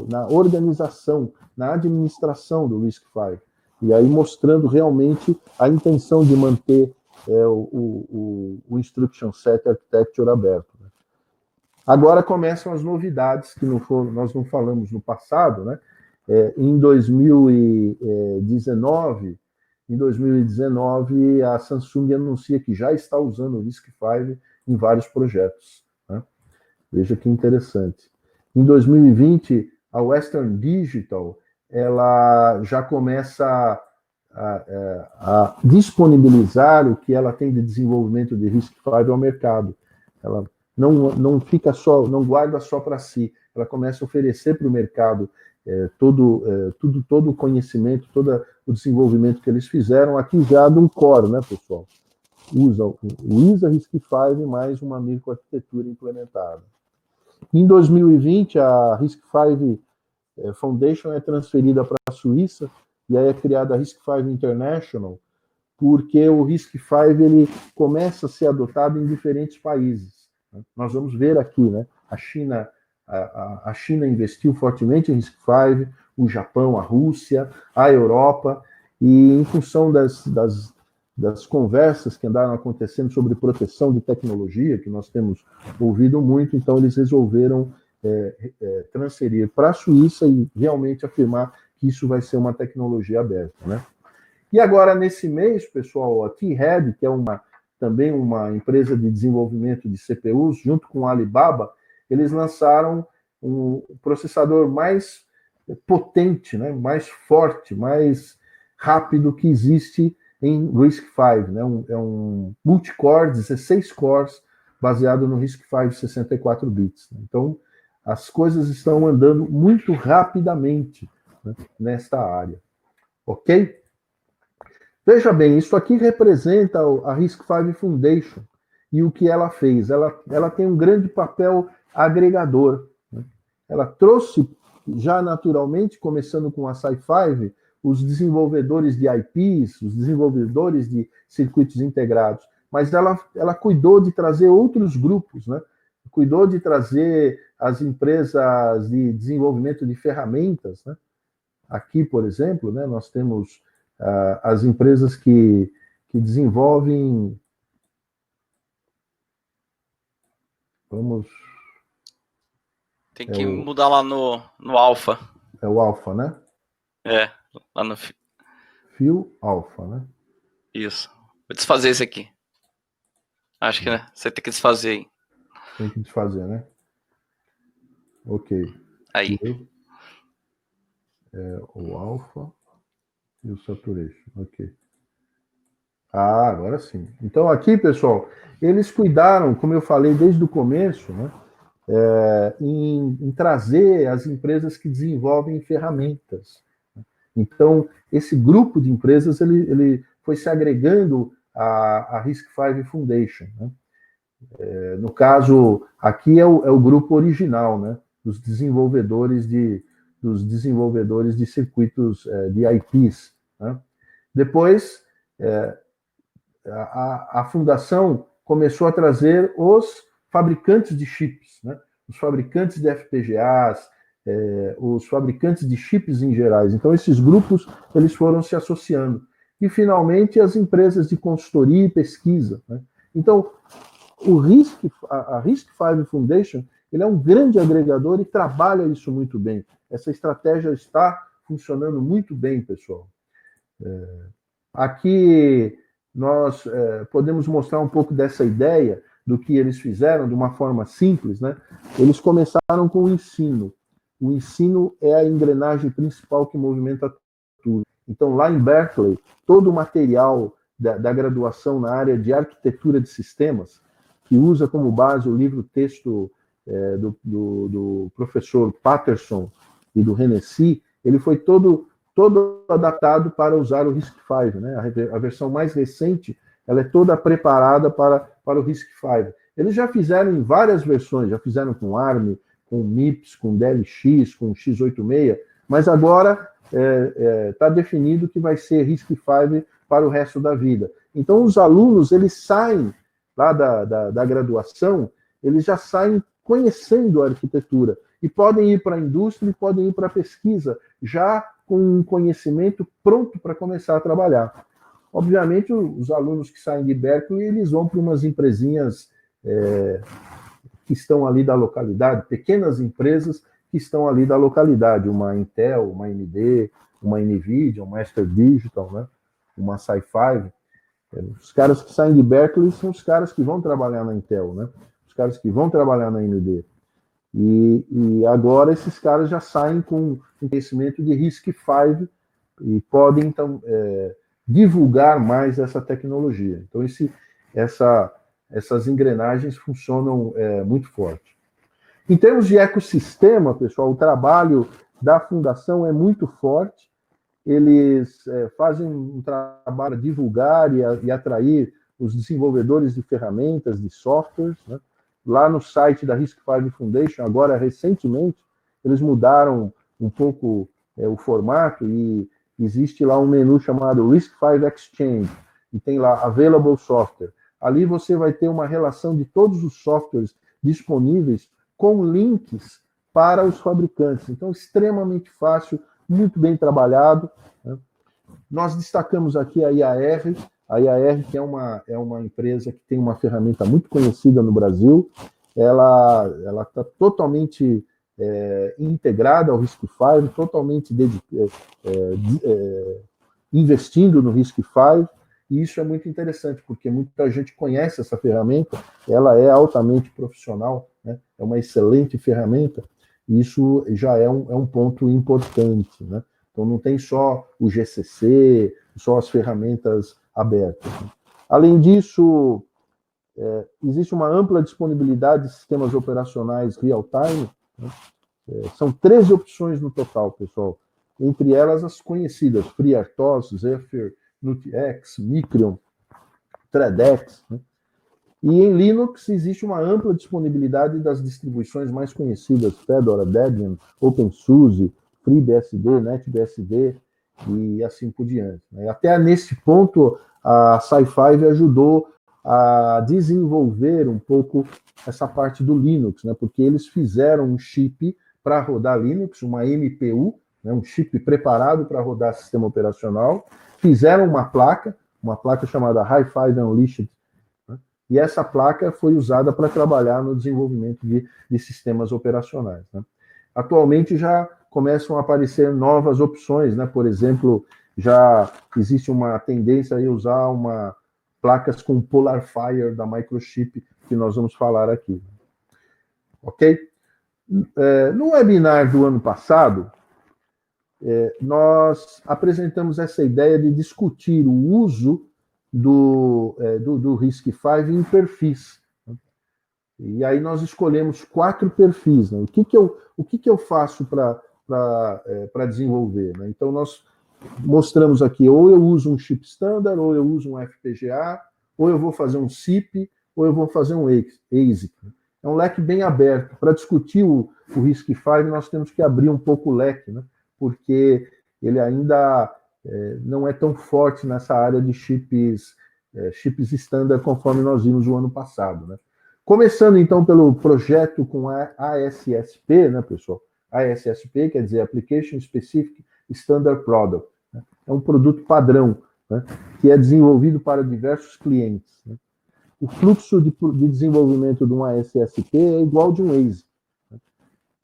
Speaker 4: na organização, na administração do RISC-V. E aí mostrando realmente a intenção de manter o Instruction Set Architecture aberto. Agora começam as novidades que nós não falamos no passado, né? Em 2019, a Samsung anuncia que já está usando o RISC-V em vários projetos, né? Veja que interessante. Em 2020, a Western Digital ela já começa a disponibilizar o que ela tem de desenvolvimento de RISC-V ao mercado. Ela não fica só, não guarda só para si, ela começa a oferecer para o mercado todo o conhecimento, todo o desenvolvimento que eles fizeram aqui já de um core, né, pessoal? Usa o ISA RISC-V mais uma microarquitetura implementada. Em 2020, a RISC-V Foundation é transferida para a Suíça, e aí é criada a RISC-V International, porque o RISC-V ele começa a ser adotado em diferentes países. Nós vamos ver aqui, né? A China investiu fortemente em RISC-V, o Japão, a Rússia, a Europa, e em função das conversas que andaram acontecendo sobre proteção de tecnologia, que nós temos ouvido muito, então eles resolveram transferir para a Suíça e realmente afirmar que isso vai ser uma tecnologia aberta, né? E agora, nesse mês, pessoal, a T-Head, que é também uma empresa de desenvolvimento de CPUs, junto com a Alibaba, eles lançaram um processador mais potente, né, mais forte, mais rápido que existe em RISC-V, né? É um multicore, 16 cores, baseado no RISC-V 64 bits. Então, as coisas estão andando muito rapidamente, né, nesta área. Ok? Veja bem, isso aqui representa a RISC-V Foundation e o que ela fez. Ela tem um grande papel agregador, né? Ela trouxe, já naturalmente, começando com a Sci-Fi, os desenvolvedores de IPs, os desenvolvedores de circuitos integrados, mas ela cuidou de trazer outros grupos, né? Cuidou de trazer as empresas de desenvolvimento de ferramentas, né? Aqui, por exemplo, né, nós temos as empresas que desenvolvem...
Speaker 1: Tem que mudar lá no Alpha.
Speaker 4: É o Alpha, né?
Speaker 1: Lá no...
Speaker 4: Fio Alpha, né?
Speaker 1: Isso. Vou desfazer esse aqui. Acho que, né? Você tem que desfazer aí.
Speaker 4: Tem que desfazer, né? Ok.
Speaker 1: Aí.
Speaker 4: O Alpha e o Saturation. Ok. Ah, agora sim. Então aqui, pessoal, eles cuidaram, como eu falei desde o começo, né? Em trazer as empresas que desenvolvem ferramentas. Então, esse grupo de empresas ele foi se agregando à RISC-V Foundation. Né? No caso, aqui é o grupo original, né? Dos desenvolvedores de circuitos de IPs. Né? Depois, a fundação começou a trazer os fabricantes de chips, né? Os fabricantes de FPGAs, os fabricantes de chips em gerais. Então, esses grupos eles foram se associando. E, finalmente, as empresas de consultoria e pesquisa. Né? Então, a RISC-V Foundation ele é um grande agregador e trabalha isso muito bem. Essa estratégia está funcionando muito bem, pessoal. Aqui nós podemos mostrar um pouco dessa ideia do que eles fizeram de uma forma simples, né? Eles começaram com o ensino. O ensino é a engrenagem principal que movimenta tudo. Então, lá em Berkeley, todo o material da graduação na área de arquitetura de sistemas, que usa como base o livro-texto do professor Patterson e do Hennessy, ele foi todo adaptado para usar o RISC-V, né? A versão mais recente, ela é toda preparada para o RISC-V. Eles já fizeram em várias versões, já fizeram com ARM, com MIPS, com DLX, com x86, mas agora está definido que vai ser RISC-V para o resto da vida. Então, os alunos, eles saem lá da graduação, eles já saem conhecendo a arquitetura, e podem ir para a indústria e podem ir para a pesquisa, já com um conhecimento pronto para começar a trabalhar. Obviamente, os alunos que saem de Berkeley, eles vão para umas empresinhas que estão ali da localidade, pequenas empresas que estão ali da localidade, uma Intel, uma AMD, uma NVIDIA, uma Master Digital, né? Uma Sci-Fi. Os caras que saem de Berkeley são os caras que vão trabalhar na Intel, né? Os caras que vão trabalhar na AMD. E agora esses caras já saem com um conhecimento de RISC-V e podem, então, divulgar mais essa tecnologia. Então, essas engrenagens funcionam muito forte. Em termos de ecossistema, pessoal, o trabalho da Fundação é muito forte. Eles fazem um trabalho para divulgar e atrair os desenvolvedores de ferramentas, de softwares, né? Lá no site da RISC-V Foundation, agora recentemente, eles mudaram um pouco o formato e existe lá um menu chamado RISC-V Exchange, e tem lá Available Software. Ali você vai ter uma relação de todos os softwares disponíveis com links para os fabricantes. Então, extremamente fácil, muito bem trabalhado. Né? Nós destacamos aqui a IAR, que é uma empresa que tem uma ferramenta muito conhecida no Brasil. Ela está totalmente integrada ao RISC-V, totalmente investindo no RISC-V, e isso é muito interessante, porque muita gente conhece essa ferramenta, ela é altamente profissional, né? É uma excelente ferramenta, e isso já é um ponto importante, né? Então, não tem só o GCC, só as ferramentas abertas. Né? Além disso, existe uma ampla disponibilidade de sistemas operacionais real-time. Né? São 13 opções no total, pessoal. Entre elas, as conhecidas, FreeRTOS, Zephyr, NuTX, Micrion, ThreadX. Né? E em Linux existe uma ampla disponibilidade das distribuições mais conhecidas, Fedora, Debian, OpenSUSE, FreeBSD, NetBSD e assim por diante. Né? Até nesse ponto, a Sci-Fi ajudou a desenvolver um pouco essa parte do Linux, né? Porque eles fizeram um chip para rodar Linux, uma MPU, né? Um chip preparado para rodar sistema operacional, fizeram uma placa chamada Hi-Fi Unleashed, né? E essa placa foi usada para trabalhar no desenvolvimento de sistemas operacionais. Né? Atualmente já começam a aparecer novas opções, né? Por exemplo, já existe uma tendência a usar placas com PolarFire da Microchip, que nós vamos falar aqui. Ok? No webinar do ano passado, nós apresentamos essa ideia de discutir o uso do RISC-V em perfis. E aí nós escolhemos 4 perfis. Né? O que eu faço para desenvolver? Né? Então, nós mostramos aqui, ou eu uso um chip standard, ou eu uso um FPGA, ou eu vou fazer um SIP, ou eu vou fazer um ASIC. É um leque bem aberto. Para discutir o RISC-V, nós temos que abrir um pouco o leque, né? Porque ele ainda não é tão forte nessa área de chips standard, conforme nós vimos o ano passado. Né? Começando, então, pelo projeto com a ASSP, né, pessoal? ASSP quer dizer Application Specific Standard Product. Né? É um produto padrão, né, que é desenvolvido para diversos clientes. Né? O fluxo de desenvolvimento de um ASSP é igual de um ASIC. Né?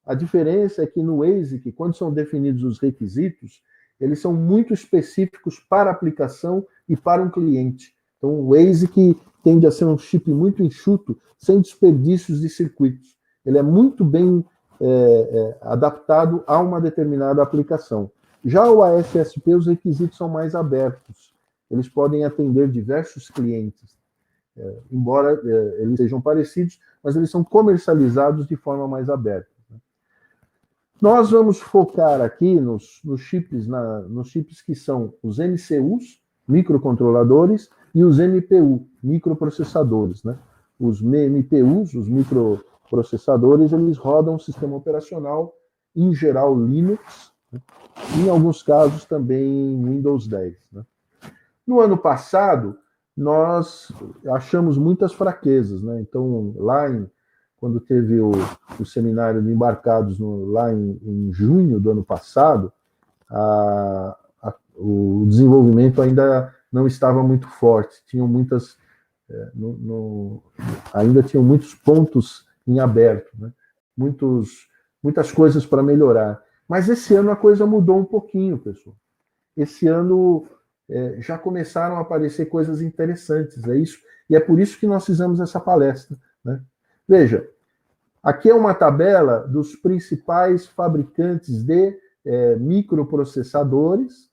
Speaker 4: A diferença é que no ASIC, quando são definidos os requisitos, eles são muito específicos para a aplicação e para um cliente. Então, o ASIC tende a ser um chip muito enxuto, sem desperdícios de circuitos. Ele é muito bem adaptado a uma determinada aplicação. Já o ASSP, os requisitos são mais abertos. Eles podem atender diversos clientes. Embora eles sejam parecidos, mas eles são comercializados de forma mais aberta. Nós vamos focar aqui nos chips que são os MCUs, microcontroladores, e os MPU, microprocessadores. Né? Os MPUs, os microprocessadores, eles rodam o sistema operacional, em geral Linux, né? E em alguns casos também Windows 10. Né? No ano passado, nós achamos muitas fraquezas. Né? Então, quando teve o seminário de embarcados lá em junho do ano passado, o desenvolvimento ainda não estava muito forte, ainda tinham muitos pontos em aberto, né? Muitas coisas para melhorar. Mas esse ano a coisa mudou um pouquinho, pessoal. Esse ano já começaram a aparecer coisas interessantes, e é por isso que nós fizemos essa palestra. Né? Veja, aqui é uma tabela dos principais fabricantes de microprocessadores.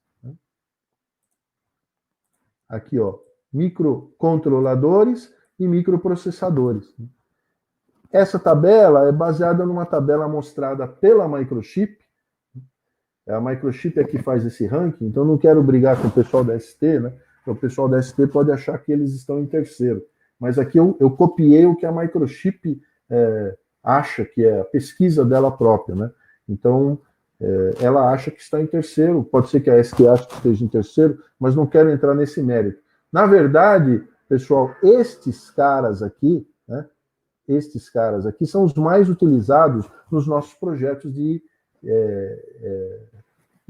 Speaker 4: Aqui, ó, microcontroladores e microprocessadores. Essa tabela é baseada numa tabela mostrada pela Microchip. A Microchip é que faz esse ranking, então não quero brigar com o pessoal da ST, né? O pessoal da ST pode achar que eles estão em terceiro. Mas aqui eu copiei o que a Microchip acha, que é a pesquisa dela própria, né? Então, ela acha que está em terceiro, pode ser que a ST ache que esteja em terceiro, mas não quero entrar nesse mérito. Na verdade, pessoal, estes caras aqui, né, são os mais utilizados nos nossos projetos de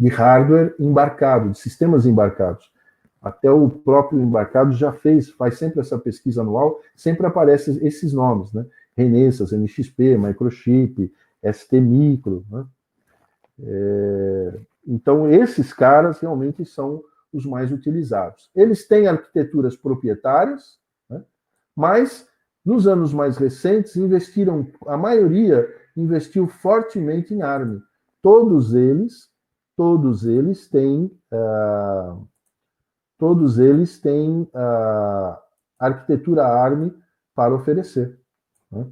Speaker 4: hardware embarcado, de sistemas embarcados. Até o próprio embarcado já faz sempre essa pesquisa anual, sempre aparecem esses nomes, né? Renesas, NXP, Microchip, ST Micro, né? Então, esses caras realmente são os mais utilizados. Eles têm arquiteturas proprietárias, né? Mas, nos anos mais recentes, a maioria investiu fortemente em ARM. Todos eles têm arquitetura ARM para oferecer. Né?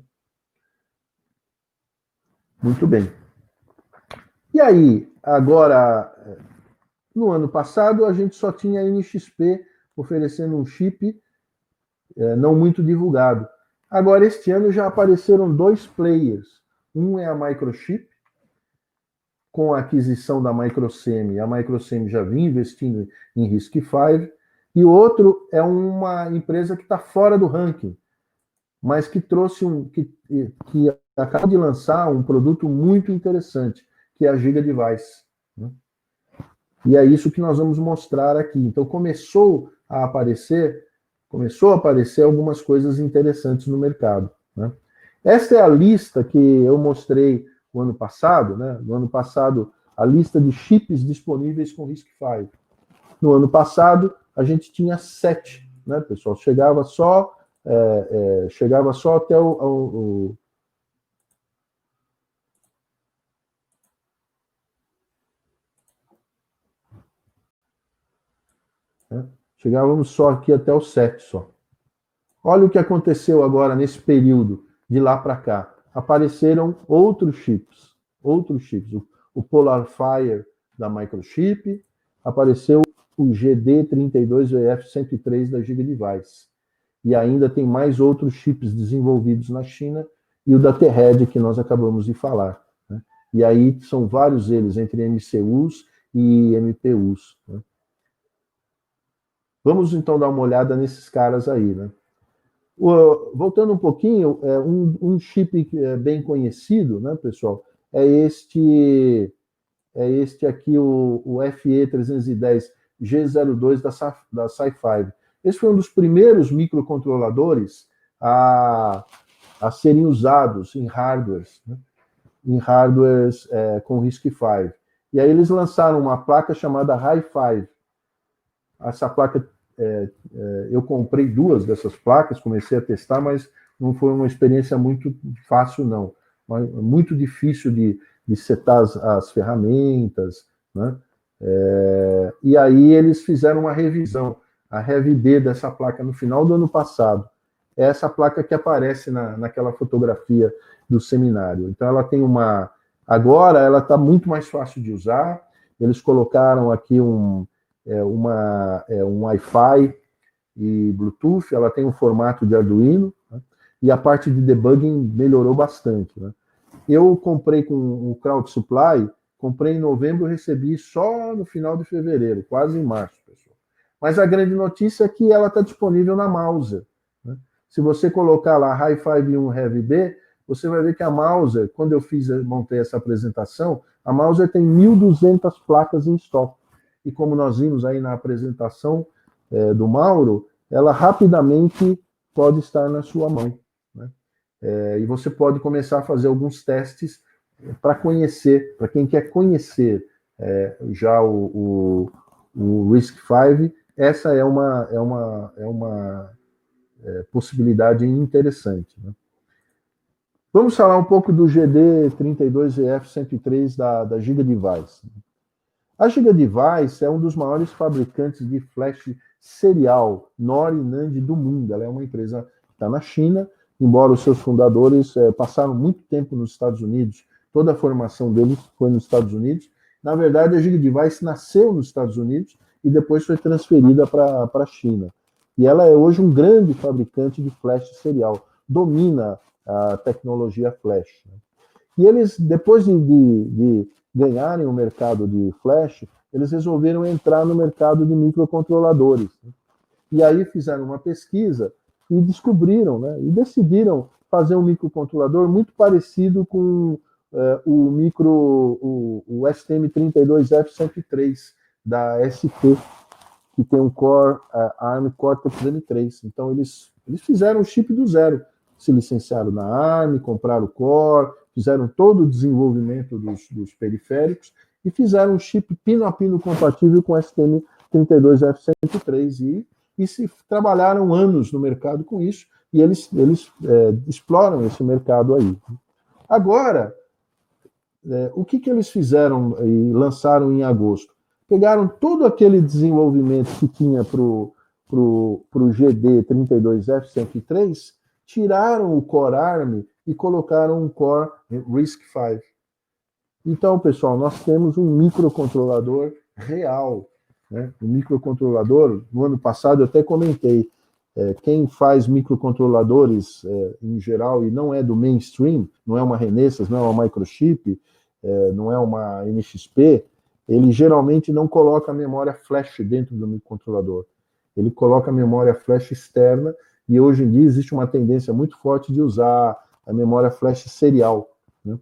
Speaker 4: Muito bem. E aí, agora, no ano passado, a gente só tinha a NXP oferecendo um chip não muito divulgado. Agora, este ano já apareceram 2 players. Um é a Microchip, com a aquisição da Microsemi. A Microsemi já vinha investindo em RISC-V. E o outro é uma empresa que está fora do ranking, mas que trouxe que acaba de lançar um produto muito interessante, que é a Giga Device. Né? E é isso que nós vamos mostrar aqui. Então, começou a aparecer algumas coisas interessantes no mercado. Né? Esta é a lista que eu mostrei o ano passado, né? No ano passado, a lista de chips disponíveis com RISC-V. No ano passado, a gente tinha 7, né, pessoal? Chegava só até né? Chegávamos só aqui até o 7 só. Olha o que aconteceu agora nesse período, de lá para cá. Apareceram outros chips. O PolarFire da Microchip, apareceu o GD32EF103 da Gigadevice. E ainda tem mais outros chips desenvolvidos na China e o da T-Red que nós acabamos de falar, né? E aí são vários eles, entre MCUs e MPUs, né? Vamos então dar uma olhada nesses caras aí, né? Voltando um pouquinho, um chip bem conhecido, né, pessoal, é este aqui, o FE310G02 da SiFive. Esse foi um dos primeiros microcontroladores a serem usados em hardwares, né? Com RISC-V. E aí eles lançaram uma placa chamada Hi-Fi. Essa placa, eu comprei 2 dessas placas, comecei a testar, mas não foi uma experiência muito fácil, não. Muito difícil de setar as ferramentas, né? E aí eles fizeram uma revisão, a RevB dessa placa no final do ano passado. É essa placa que aparece naquela fotografia do seminário. Então ela tem agora ela está muito mais fácil de usar. Eles colocaram aqui um Wi-Fi e Bluetooth, ela tem um formato de Arduino, né? E a parte de debugging melhorou bastante, né? Eu comprei com o Crowd Supply, comprei em novembro e recebi só no final de fevereiro, quase em março, pessoal. Mas a grande notícia é que ela está disponível na Mouser, né? Se você colocar lá Hi-Fi 1 RevB, você vai ver que a Mouser, quando eu montei essa apresentação, a Mouser tem 1.200 placas em estoque. E como nós vimos aí na apresentação do Mauro, ela rapidamente pode estar na sua mão, né? E você pode começar a fazer alguns testes para conhecer, para quem quer conhecer já o RISC-V, essa é uma possibilidade interessante, né? Vamos falar um pouco do GD32EF103 da Gigadevice. A Gigadevice é um dos maiores fabricantes de flash serial NOR e NAND do mundo. Ela é uma empresa que está na China, embora os seus fundadores passaram muito tempo nos Estados Unidos. Toda a formação deles foi nos Estados Unidos. Na verdade, a Gigadevice nasceu nos Estados Unidos e depois foi transferida para a China. E ela é hoje um grande fabricante de flash serial. Domina a tecnologia flash, né? E eles, depois de ganharem o mercado de flash, eles resolveram entrar no mercado de microcontroladores, né? E aí fizeram uma pesquisa e descobriram, né, e decidiram fazer um microcontrolador muito parecido com o STM32F103 da ST, que tem um core ARM Cortex M3. Então eles fizeram o chip do zero, se licenciaram na ARM, compraram o core, fizeram todo o desenvolvimento dos periféricos e fizeram um chip pino a pino compatível com o STM32F103 e se trabalharam anos no mercado com isso e eles exploram esse mercado aí. Agora, o que eles fizeram e lançaram em agosto? Pegaram todo aquele desenvolvimento que tinha para o GD32F103, tiraram o Core ARM e colocaram um Core RISC-V. Então, pessoal, nós temos um microcontrolador real, né? Um microcontrolador, no ano passado eu até comentei, quem faz microcontroladores em geral e não é do mainstream, não é uma Renesas, não é uma Microchip, não é uma NXP, ele geralmente não coloca a memória flash dentro do microcontrolador. Ele coloca a memória flash externa e hoje em dia existe uma tendência muito forte de usar a memória flash serial, né?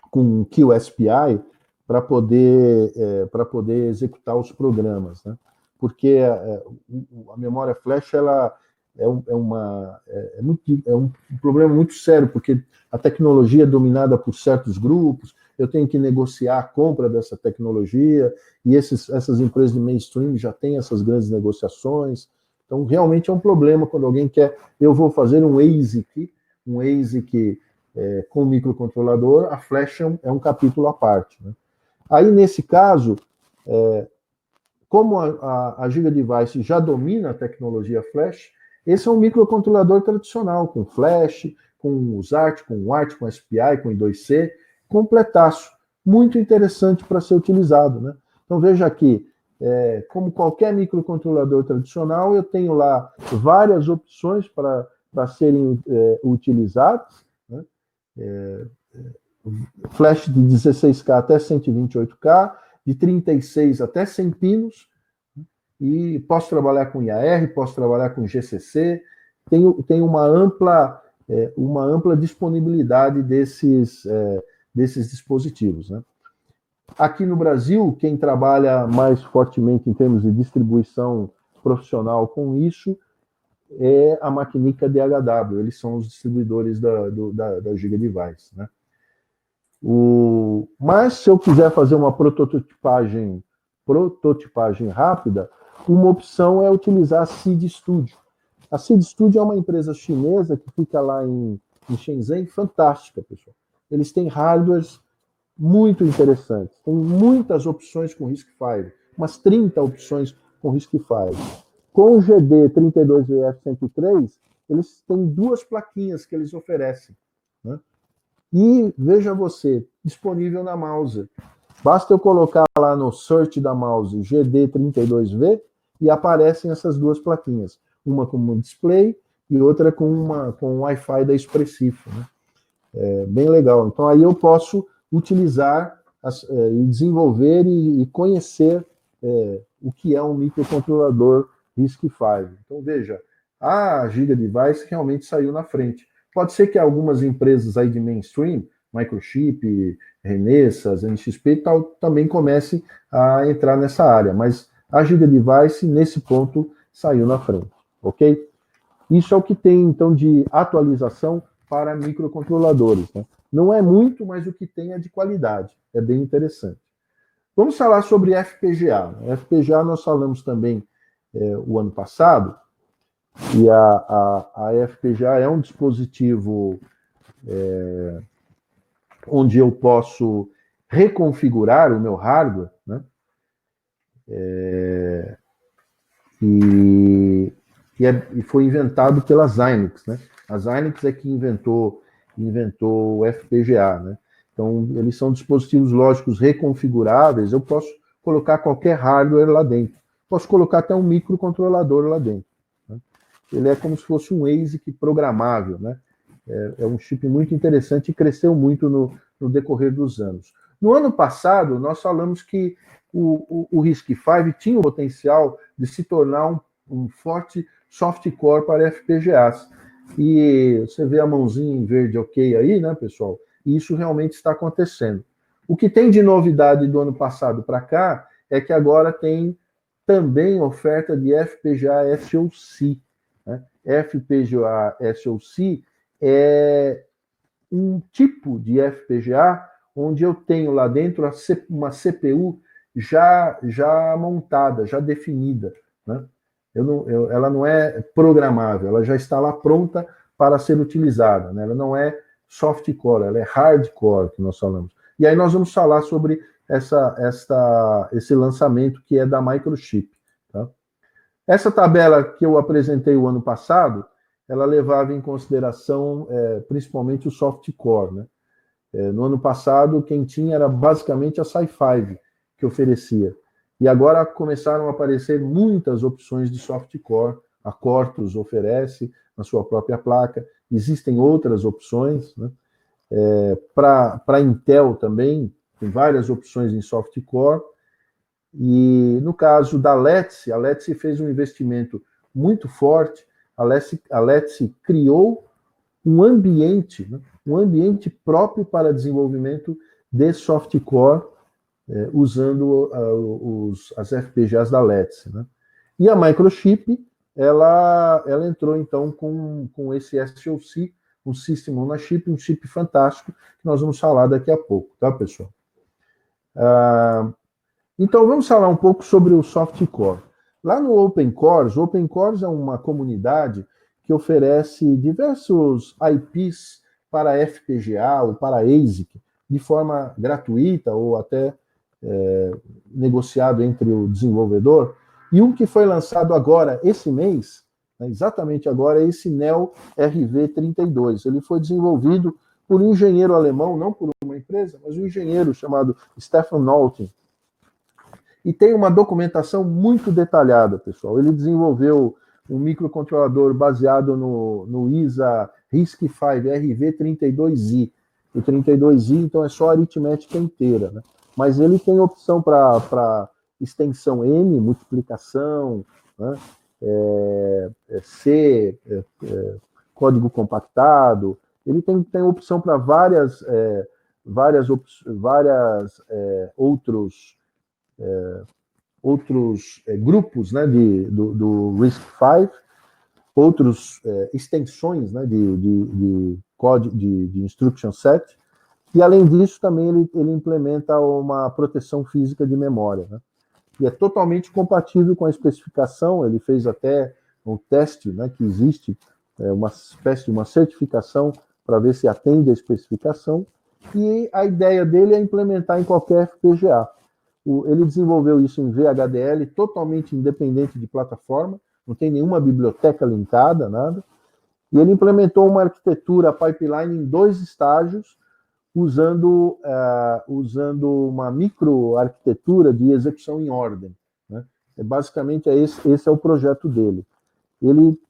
Speaker 4: Com QSPI para poder executar os programas, né? Porque a memória flash é um problema muito sério, porque a tecnologia é dominada por certos grupos, eu tenho que negociar a compra dessa tecnologia, e essas empresas de mainstream já têm essas grandes negociações. Então, realmente é um problema quando alguém quer, eu vou fazer um ASIC com microcontrolador, a flash é um capítulo à parte, né? Aí, nesse caso, como a Giga Device já domina a tecnologia flash, esse é um microcontrolador tradicional, com flash, com USART, com UART, com SPI, com I2C, completaço, muito interessante para ser utilizado, né? Então veja aqui, como qualquer microcontrolador tradicional, eu tenho lá várias opções para serem utilizadas, né? Flash de 16K até 128K, de 36 até 100 pinos, e posso trabalhar com IAR, posso trabalhar com GCC, tem uma ampla disponibilidade desses dispositivos, né? Aqui no Brasil, quem trabalha mais fortemente em termos de distribuição profissional com isso é a Maquinica DHW, eles são os distribuidores da Giga Device, né? Mas se eu quiser fazer uma prototipagem rápida, uma opção é utilizar a Seeed Studio. A Seeed Studio é uma empresa chinesa que fica lá em Shenzhen, fantástica, pessoal. Eles têm hardwares muito interessantes, tem muitas opções com RISC-V, umas 30 opções com RISC-V. Com o GD32VF103, eles têm 2 plaquinhas que eles oferecem, né? E veja você, disponível na Mouser. Basta eu colocar lá no search da Mouser GD32V e aparecem essas 2 plaquinhas. Uma com um display e outra com um Wi-Fi da Expressifo, né? Bem legal. Então aí eu posso utilizar e desenvolver e conhecer o que é um microcontrolador RISC-V. Então veja, a Giga Device realmente saiu na frente. Pode ser que algumas empresas aí de mainstream, Microchip, Renesas, NXP e tal, também comecem a entrar nessa área, mas a Giga Device, nesse ponto, saiu na frente, ok? Isso é o que tem, então, de atualização para microcontroladores, né? Não é muito, mas o que tem é de qualidade, é bem interessante. Vamos falar sobre FPGA. FPGA nós falamos também o ano passado, e a FPGA é um dispositivo onde eu posso reconfigurar o meu hardware, né? E foi inventado pela Xilinx, né? A Xilinx é que inventou o FPGA, né? Então, eles são dispositivos lógicos reconfiguráveis, eu posso colocar qualquer hardware lá dentro. Posso colocar até um microcontrolador lá dentro, né? Ele é como se fosse um ASIC programável, né? É um chip muito interessante e cresceu muito no decorrer dos anos. No ano passado, nós falamos que o RISC-V tinha o potencial de se tornar um forte softcore para FPGAs. E você vê a mãozinha em verde ok aí, né, pessoal? E isso realmente está acontecendo. O que tem de novidade do ano passado para cá é que agora tem também oferta de FPGA SoC, né? FPGA SoC é um tipo de FPGA onde eu tenho lá dentro uma CPU já montada, já definida, né? Ela não é programável, ela já está lá pronta para ser utilizada, né? Ela não é softcore, ela é hardcore, que nós falamos. E aí nós vamos falar sobre esse lançamento que é da Microchip, tá? Essa tabela que eu apresentei o ano passado, ela levava em consideração principalmente o softcore, né? No ano passado, quem tinha era basicamente a Sci-Fi que oferecia. E agora começaram a aparecer muitas opções de softcore. A Cortus oferece na sua própria placa. Existem outras opções, né? Para Intel também, tem várias opções em softcore. E no caso da Let's, a Let's fez um investimento muito forte. A Let's criou um ambiente, né? Um ambiente próprio para desenvolvimento de softcore, usando as FPGAs da Let's, né? E a Microchip ela entrou, então, com esse SoC, um System on a Chip, um chip fantástico, que nós vamos falar daqui a pouco, tá, pessoal? Então, vamos falar um pouco sobre o Softcore. Lá no Open Cores é uma comunidade que oferece diversos IPs para FPGA ou para ASIC, de forma gratuita ou até negociado entre o desenvolvedor. E um que foi lançado agora, esse mês, né, exatamente agora, é esse NEL RV32. Ele foi desenvolvido por um engenheiro alemão, não por uma empresa, mas um engenheiro chamado Stefan Nolting. E tem uma documentação muito detalhada, pessoal. Ele desenvolveu um microcontrolador baseado no ISA RISC-V RV32i. O 32i, então, é só aritmética inteira, né? Mas ele tem opção para extensão N, multiplicação, né? C, código compactado. Ele tem opção para várias outros grupos, né, do RISC-V, outras extensões, né, de código de instruction set, e além disso também ele implementa uma proteção física de memória, né, e é totalmente compatível com a especificação. Ele fez até um teste, né, que existe uma espécie de uma certificação para ver se atende a especificação, e a ideia dele é implementar em qualquer FPGA. Ele desenvolveu isso em VHDL, totalmente independente de plataforma, não tem nenhuma biblioteca linkada, nada. E ele implementou uma arquitetura pipeline em 2 estágios, usando uma microarquitetura de execução em ordem, né? Basicamente, esse é o projeto dele.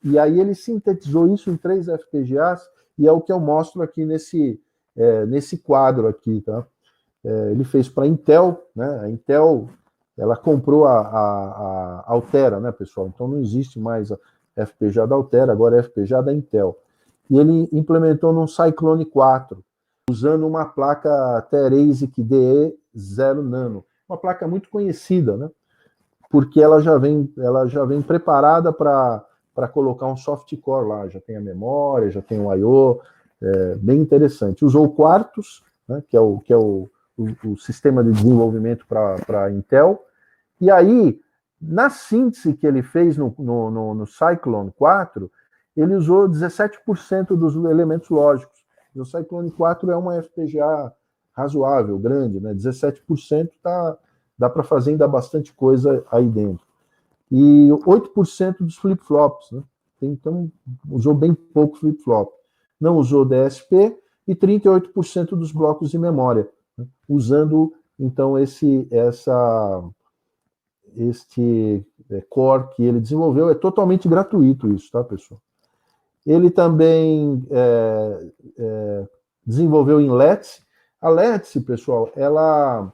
Speaker 4: E aí ele sintetizou isso em 3 FPGAs, e é o que eu mostro aqui nesse quadro aqui, tá? Ele fez para a Intel, né? A Intel, ela comprou a Altera, né, pessoal? Então não existe mais a FPGA da Altera, agora é a FPGA da Intel. E ele implementou num Cyclone 4, usando uma placa TERASIC DE0 Nano, uma placa muito conhecida, né? Porque ela já vem preparada para colocar um softcore lá, já tem a memória, já tem o I/O, bem interessante. Usou o Quartus, né, que é o sistema de desenvolvimento para a Intel, e aí, na síntese que ele fez no Cyclone 4, ele usou 17% dos elementos lógicos. O Cyclone 4 é uma FPGA razoável, grande, né? 17% dá para fazer ainda bastante coisa aí dentro. E 8% dos flip-flops, né? Então, usou bem pouco flip-flop. Não usou DSP e 38% dos blocos de memória, né? Usando, então, este core que ele desenvolveu. É totalmente gratuito isso, tá, pessoal? Ele também desenvolveu em Let's. A Let's, pessoal, ela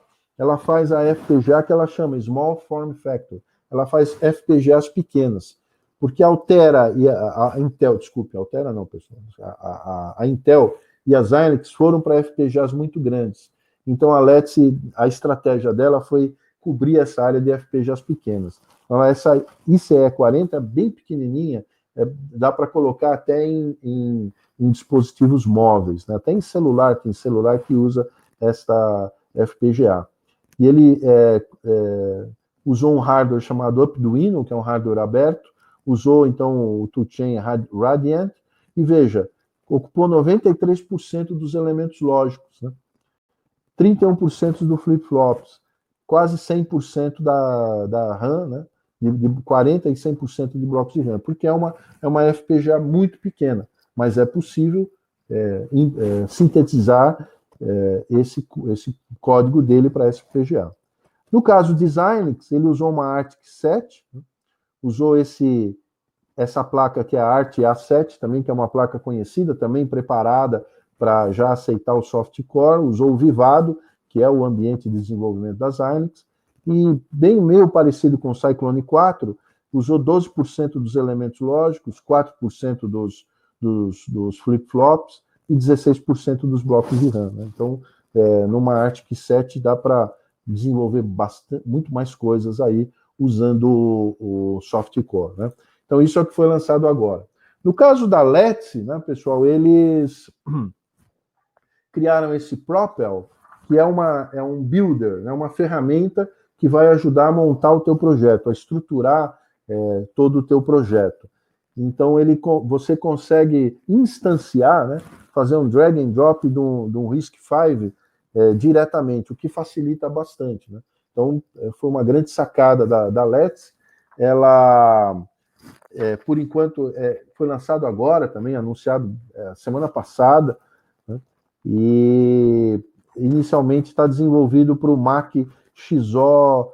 Speaker 4: faz a FPGA que ela chama Small Form Factor. Ela faz FPGAs pequenas, porque a Altera e a Intel, desculpe, a Altera não, pessoal, a Intel e a Xilinx foram para FPGAs muito grandes. Então a Let's, a estratégia dela foi cobrir essa área de FPGAs pequenas. Então, essa ICE40 é bem pequenininha, dá para colocar até em dispositivos móveis, né? Até em celular, tem celular que usa esta FPGA. E ele usou um hardware chamado Arduino, que é um hardware aberto, usou então o toolchain Radiant, e veja, ocupou 93% dos elementos lógicos, né? 31% do flip-flops, quase 100% da RAM, né? De 40% e 100% de blocos de RAM, porque é uma FPGA muito pequena, mas é possível sintetizar esse código dele para FPGA. No caso de Xilinx, ele usou uma ARTIC 7, né? Usou essa placa que é a ART A7, também, que é uma placa conhecida, também preparada para já aceitar o softcore, usou o Vivado, que é o ambiente de desenvolvimento da Xilinx, e bem meio parecido com o Cyclone 4, usou 12% dos elementos lógicos, 4% dos flip-flops e 16% dos blocos de RAM, né? Então, numa ARTIC 7 dá para desenvolver muito mais coisas aí usando o softcore, né? Então, isso é o que foi lançado agora. No caso da Let's, né, pessoal, eles criaram esse Propel, que é um builder, né, uma ferramenta que vai ajudar a montar o teu projeto, a estruturar todo o teu projeto. Então, você consegue instanciar, né, fazer um drag and drop de um RISC-V diretamente, o que facilita bastante. Né? Então, foi uma grande sacada da Let's. Ela, por enquanto, foi lançado agora também, anunciado semana passada, né? E inicialmente está desenvolvido para o Mac XO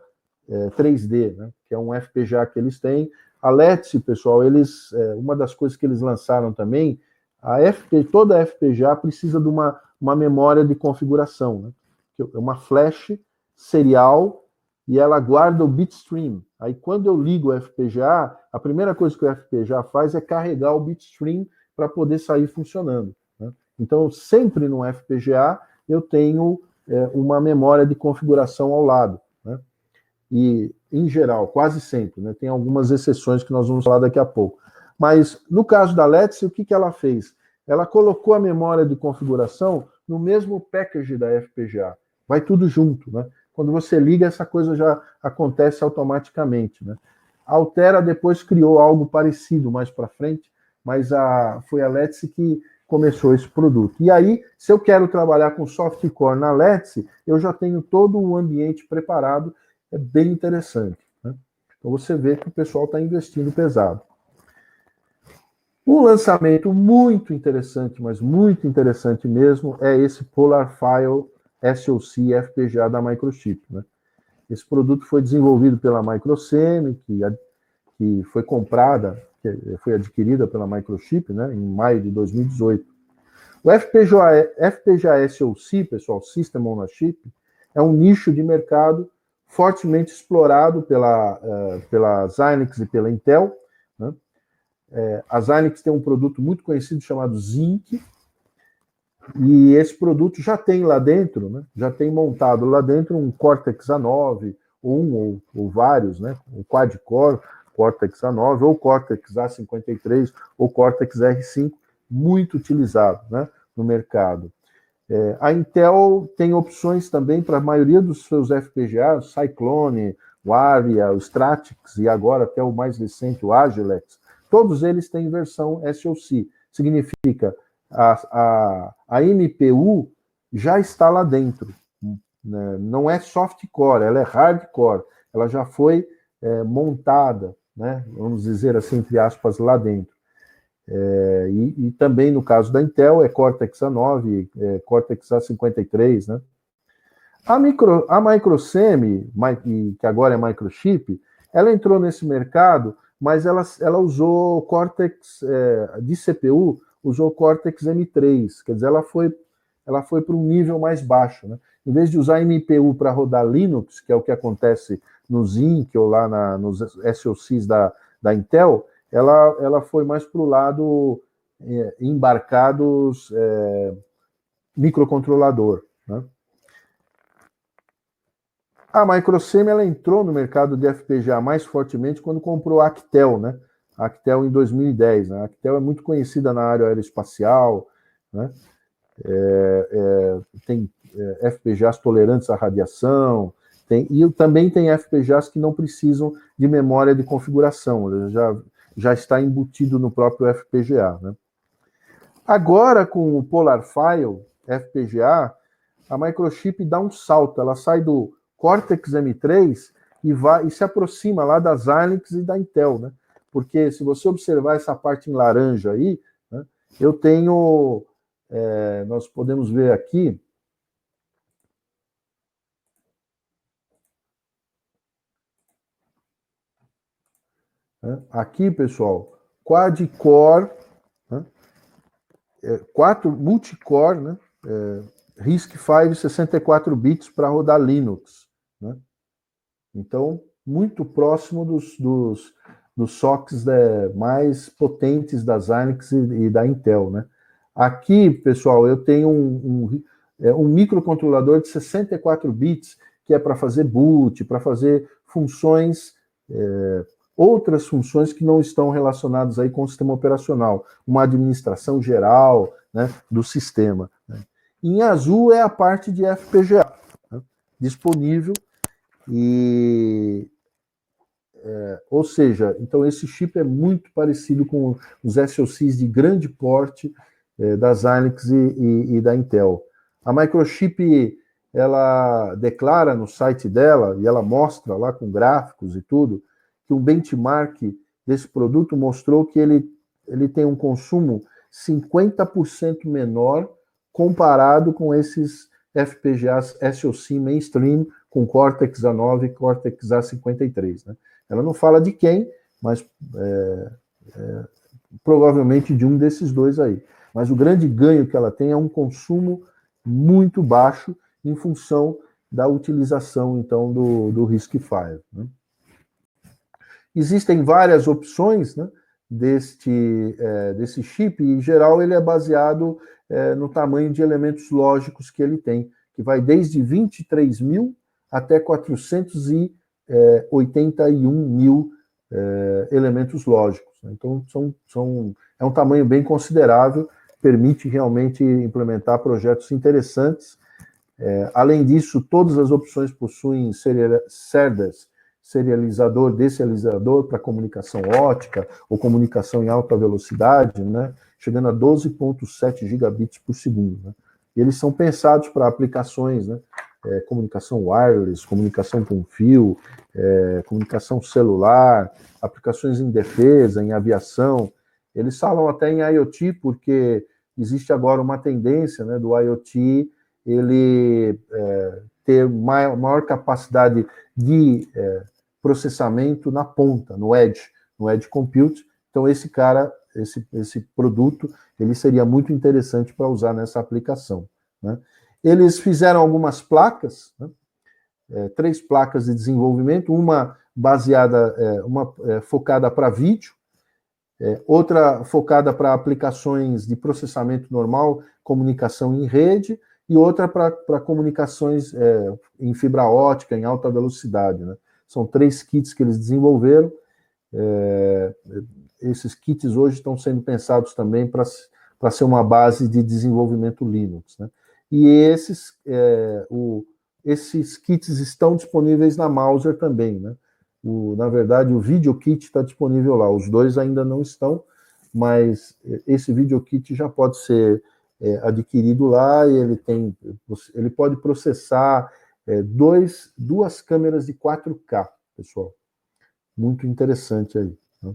Speaker 4: 3D, né? Que é um FPGA que eles têm. A Let's, pessoal, uma das coisas que eles lançaram também, toda a FPGA precisa de uma memória de configuração, né? É uma flash serial e ela guarda o bitstream. Aí, quando eu ligo o FPGA, a primeira coisa que o FPGA faz é carregar o bitstream para poder sair funcionando. Né? Então, sempre no FPGA, eu tenho uma memória de configuração ao lado. Né? E, em geral, quase sempre, né? Tem algumas exceções que nós vamos falar daqui a pouco. Mas, no caso da Let's, o que ela fez? Ela colocou a memória de configuração no mesmo package da FPGA. Vai tudo junto, né? Quando você liga, essa coisa já acontece automaticamente, né? A Altera depois criou algo parecido mais para frente, mas foi a Let's que começou esse produto. E aí, se eu quero trabalhar com softcore na Let's, eu já tenho todo o ambiente preparado. É bem interessante. Né? Então você vê que o pessoal está investindo pesado. Um lançamento muito interessante, mas muito interessante mesmo, é esse PolarFire SoC FPGA da Microchip. Né? Esse produto foi desenvolvido pela Microsemi, que foi comprada, foi adquirida pela Microchip, né, em maio de 2018. O FPGA SoC, pessoal, System on a Chip, é um nicho de mercado fortemente explorado pela Xilinx e pela Intel. Né? A Xilinx tem um produto muito conhecido chamado Zynq, e esse produto já tem lá dentro, né? Já tem montado lá dentro um Cortex A9, ou vários, né? Um quad-core Cortex A9, ou Cortex A53, ou Cortex R5, muito utilizado, né, no mercado. A Intel tem opções também para a maioria dos seus FPGAs, Cyclone, o Aria, o Stratix e agora até o mais recente, o Agilex. Todos eles têm versão SoC. Significa a MPU já está lá dentro. Né? Não é softcore, ela é hardcore. Ela já foi montada, né? Vamos dizer assim, entre aspas, lá dentro. E também no caso da Intel é Cortex A9, Cortex A53, né? A Microsemi, que agora é Microchip, ela entrou nesse mercado, mas ela usou Cortex de CPU, usou Cortex M3, quer dizer, ela foi para um nível mais baixo, né? Em vez de usar MPU para rodar Linux, que é o que acontece no Zynq ou lá nos SoCs da Intel, ela foi mais para o lado embarcados microcontrolador. Né? A Microsemi ela entrou no mercado de FPGA mais fortemente quando comprou a Actel, né? A Actel em 2010. Né? A Actel é muito conhecida na área aeroespacial, né? Tem FPGAs tolerantes à radiação, e também tem FPGAs que não precisam de memória de configuração, já está embutido no próprio FPGA. Né? Agora, com o PolarFire FPGA, a Microchip dá um salto, ela sai do Cortex M3 e se aproxima lá da Xilinx e da Intel, né? Porque se você observar essa parte em laranja aí, né, eu tenho, nós podemos ver aqui, né, aqui, pessoal, quad-core, né, 4 multicore, né, RISC-V 64 bits para rodar Linux. Né? Então, muito próximo dos SoCs mais potentes da Xilinx e da Intel. Né? Aqui, pessoal, eu tenho um microcontrolador de 64 bits, que é para fazer boot, para fazer funções outras funções que não estão relacionadas aí com o sistema operacional, uma administração geral, né, do sistema. Né. Em azul é a parte de FPGA, né, disponível, ou seja, então esse chip é muito parecido com os SoCs de grande porte da Xilinx e da Intel. A Microchip, ela declara no site dela, e ela mostra lá com gráficos e tudo, que um benchmark desse produto mostrou que ele tem um consumo 50% menor comparado com esses FPGAs SoC mainstream com Cortex A9 e Cortex A53. Né? Ela não fala de quem, mas provavelmente de um desses dois aí. Mas o grande ganho que ela tem é um consumo muito baixo em função da utilização, então, do RISC-V. Né? Existem várias opções, né, desse chip, e em geral ele é baseado no tamanho de elementos lógicos que ele tem, que vai desde 23 mil até 481 mil elementos lógicos. Então, é um tamanho bem considerável, permite realmente implementar projetos interessantes. Além disso, todas as opções possuem SERDES, serializador, deserializador para comunicação ótica ou comunicação em alta velocidade, né, chegando a 12,7 gigabits por segundo. Né. E eles são pensados para aplicações, né, comunicação wireless, comunicação com fio, comunicação celular, aplicações em defesa, em aviação. Eles falam até em IoT, porque existe agora uma tendência, né, do IoT ele ter maior capacidade de processamento na ponta, no edge compute. Então esse produto, ele seria muito interessante para usar nessa aplicação. Né? Eles fizeram algumas placas, né? 3 placas de desenvolvimento, uma baseada, focada para vídeo, outra focada para aplicações de processamento normal, comunicação em rede, e outra para comunicações em fibra ótica, em alta velocidade. Né? São 3 kits que eles desenvolveram. Esses kits hoje estão sendo pensados também para ser uma base de desenvolvimento Linux. Né? E esses kits estão disponíveis na Mouser também. Né? Na verdade, o Video Kit está disponível lá. Os dois ainda não estão, mas esse Video Kit já pode ser adquirido lá, e ele pode processar 2 câmeras de 4K, pessoal. Muito interessante aí. Né?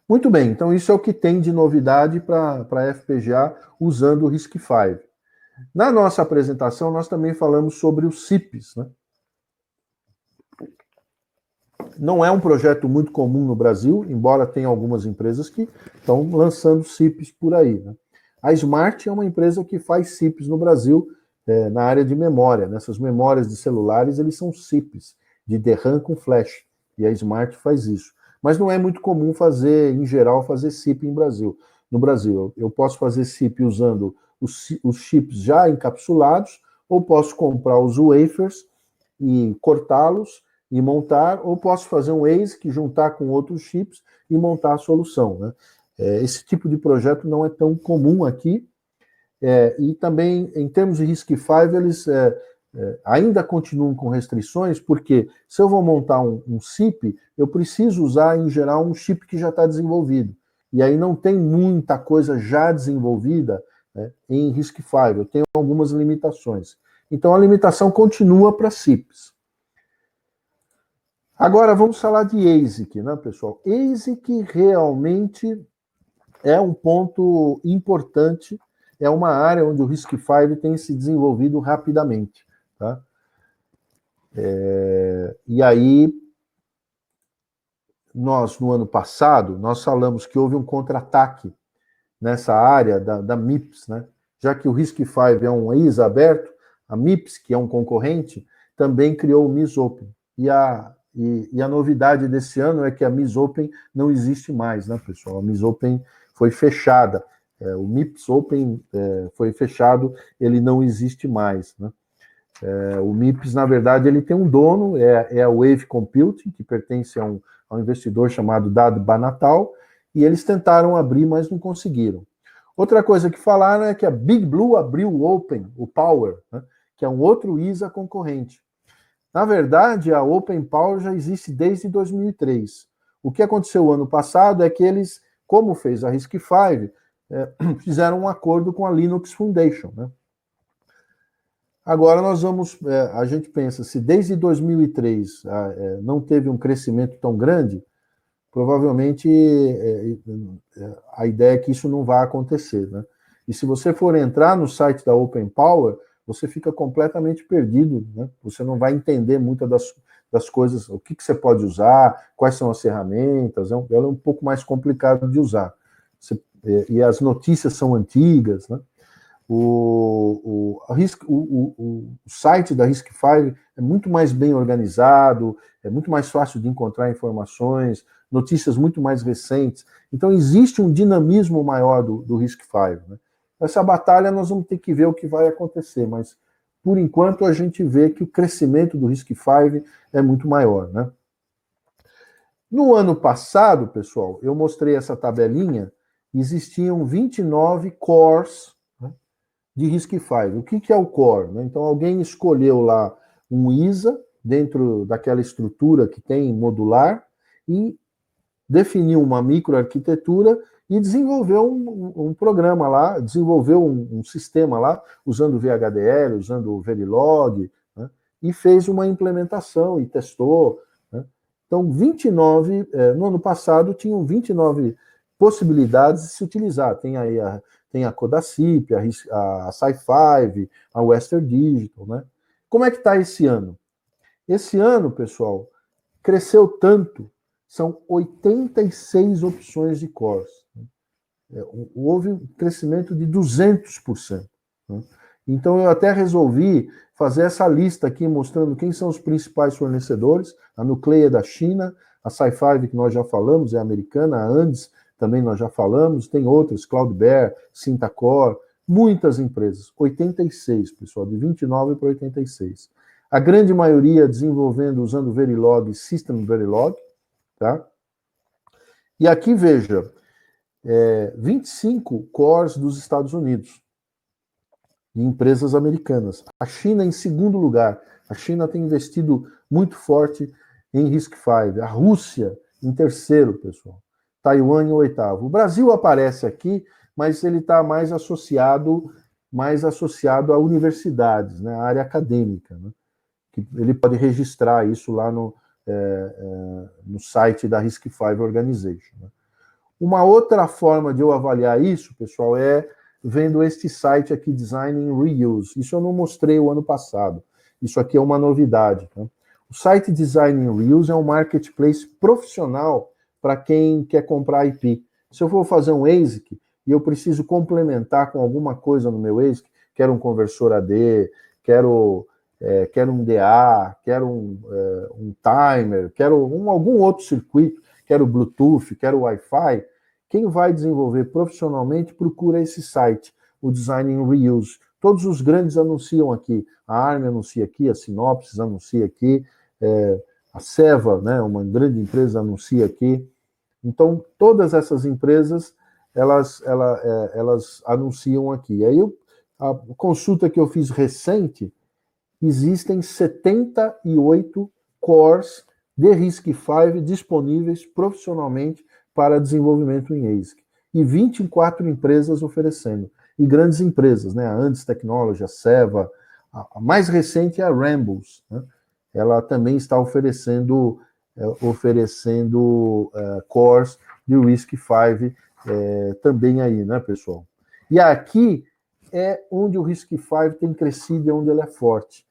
Speaker 4: Muito bem, então isso é o que tem de novidade para FPGA usando o RISC-V. Na nossa apresentação, nós também falamos sobre os CIPs. Né? Não é um projeto muito comum no Brasil, embora tenha algumas empresas que estão lançando CIPs por aí. Né? A Smart é uma empresa que faz CIPs no Brasil, na área de memória. Nessas memórias de celulares, eles são CIPs, de DRAM com flash, e a Smart faz isso. Mas não é muito comum em geral, fazer CIP no Brasil. Eu posso fazer CIP usando os chips já encapsulados, ou posso comprar os wafers e cortá-los e montar, ou posso fazer um ASIC, juntar com outros chips e montar a solução. Né? Esse tipo de projeto não é tão comum aqui, e também, em termos de RISC-V, eles ainda continuam com restrições, porque se eu vou montar um CIP, eu preciso usar, em geral, um chip que já está desenvolvido. E aí não tem muita coisa já desenvolvida, né, em RISC-V. Eu tenho algumas limitações. Então, a limitação continua para CIPs. Agora, vamos falar de ASIC, né, pessoal? ASIC realmente é um ponto importante, é uma área onde o RISC-V tem se desenvolvido rapidamente. Tá? E aí, no ano passado, nós falamos que houve um contra-ataque nessa área da MIPS, né? Já que o RISC-V é um ISA aberto, a MIPS, que é um concorrente, também criou o MIS-Open. E a novidade desse ano é que a MIS-Open não existe mais, né, pessoal? A MIS-Open foi fechada. O MIPS Open foi fechado, ele não existe mais, né? O MIPS, na verdade, ele tem um dono, é a Wave Computing, que pertence a a um investidor chamado Dado Banatal, e eles tentaram abrir, mas não conseguiram. Outra coisa que falaram é que a Big Blue abriu o Open, o Power, né, que é um outro ISA concorrente. Na verdade, a Open Power já existe desde 2003. O que aconteceu ano passado é que eles, como fez a RISC-V, fizeram um acordo com a Linux Foundation, né? Agora nós vamos, a gente pensa, se desde 2003 não teve um crescimento tão grande, provavelmente a ideia é que isso não vai acontecer, né? E se você for entrar no site da Open Power, você fica completamente perdido, né? Você não vai entender muitas das coisas, o que você pode usar, quais são as ferramentas, ela é um pouco mais complicado de usar. E as notícias são antigas, né? O site da RISC-V é muito mais bem organizado, é muito mais fácil de encontrar informações, notícias muito mais recentes. Então, existe um dinamismo maior do RISC-V, né? Essa batalha nós vamos ter que ver o que vai acontecer, mas, por enquanto, a gente vê que o crescimento do RISC-V é muito maior, né? No ano passado, pessoal, eu mostrei essa tabelinha, existiam 29 cores, né, de RISC-V. O que é o core, né? Então, alguém escolheu lá um ISA, dentro daquela estrutura que tem modular, e definiu uma microarquitetura e desenvolveu um programa lá, desenvolveu um sistema lá, usando o VHDL, usando o Verilog, né, e fez uma implementação e testou, né? Então, 29, no ano passado, tinham 29 possibilidades de se utilizar. Tem aí a Codacip, a Sci5, a Western Digital, né? Como é que está esse ano? Esse ano, pessoal, cresceu tanto, são 86 opções de cores. Houve um crescimento de 200%. Né? Então, eu até resolvi fazer essa lista aqui, mostrando quem são os principais fornecedores. A Nuclea é da China, a Sci5, que nós já falamos, é americana, a Andes também nós já falamos, tem outras, Cloudbear, Syntacor, muitas empresas, 86, pessoal, de 29 para 86. A grande maioria desenvolvendo, usando Verilog, System Verilog, tá? E aqui, veja, 25 cores dos Estados Unidos, de empresas americanas. A China em segundo lugar. A China tem investido muito forte em RISC-V. A Rússia em terceiro, pessoal. Taiwan em oitavo. O Brasil aparece aqui, mas ele está mais associado a universidades, né, a área acadêmica, né, que ele pode registrar isso lá no site da RISC-V Organization, né. Uma outra forma de eu avaliar isso, pessoal, é vendo este site aqui, Design and Reuse. Isso eu não mostrei o ano passado. Isso aqui é uma novidade, tá? O site Design and Reuse é um marketplace profissional para quem quer comprar IP. Se eu for fazer um ASIC e eu preciso complementar com alguma coisa no meu ASIC, quero um conversor AD, quero um DA, quero um timer, quero algum outro circuito, quero Bluetooth, quero Wi-Fi, quem vai desenvolver profissionalmente procura esse site, o Design and Reuse. Todos os grandes anunciam aqui, a ARM anuncia aqui, a Synopsys anuncia aqui, a Seva, né, uma grande empresa, anuncia aqui. Então, todas essas empresas, elas anunciam aqui. Aí, a consulta que eu fiz recente, existem 78 cores de RISC-V disponíveis profissionalmente para desenvolvimento em ASIC. E 24 empresas oferecendo. E grandes empresas, né? A Andes Technology, a Seva, a mais recente é a Rambus, né? Ela também está oferecendo cores de RISC-V também aí, né, pessoal? E aqui é onde o RISC-V tem crescido e onde ele é forte.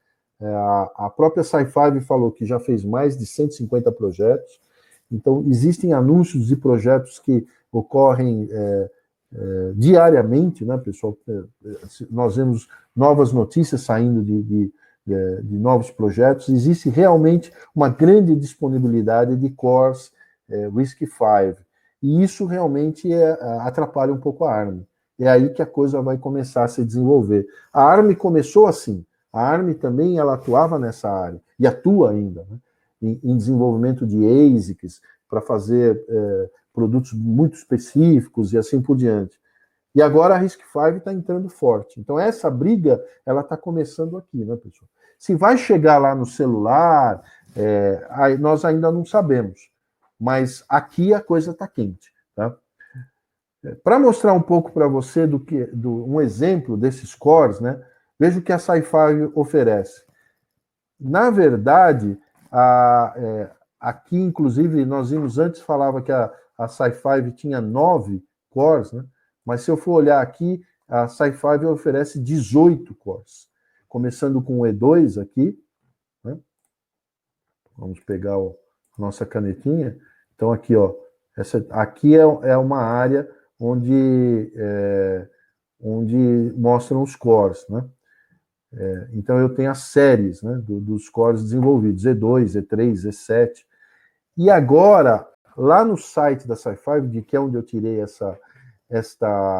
Speaker 4: A própria Sci5 falou que já fez mais de 150 projetos, então existem anúncios de projetos que ocorrem diariamente, né, pessoal? Nós vemos novas notícias saindo de novos projetos. Existe realmente uma grande disponibilidade de cores RISC-V, e isso realmente atrapalha um pouco a ARM. É aí que a coisa vai começar a se desenvolver. A ARM começou assim. A ARM também ela atuava nessa área, e atua ainda, né, em desenvolvimento de ASICs, para fazer produtos muito específicos e assim por diante. E agora a RISC-V está entrando forte. Então essa briga, ela está começando aqui, né, pessoal? Se vai chegar lá no celular, nós ainda não sabemos. Mas aqui a coisa está quente, tá? Para mostrar um pouco para você um exemplo desses cores, né? Veja o que a SiFive oferece. Na verdade, aqui, inclusive, nós vimos antes, falava que a SiFive tinha 9 cores, né? Mas se eu for olhar aqui, a SiFive oferece 18 cores. Começando com o E2 aqui, né? Vamos pegar a nossa canetinha. Então, aqui, ó, aqui é uma área onde mostram os cores, né? Então, eu tenho as séries, né, dos cores desenvolvidos, E2, E3, E7. E agora, lá no site da SiFive, que é onde eu tirei esta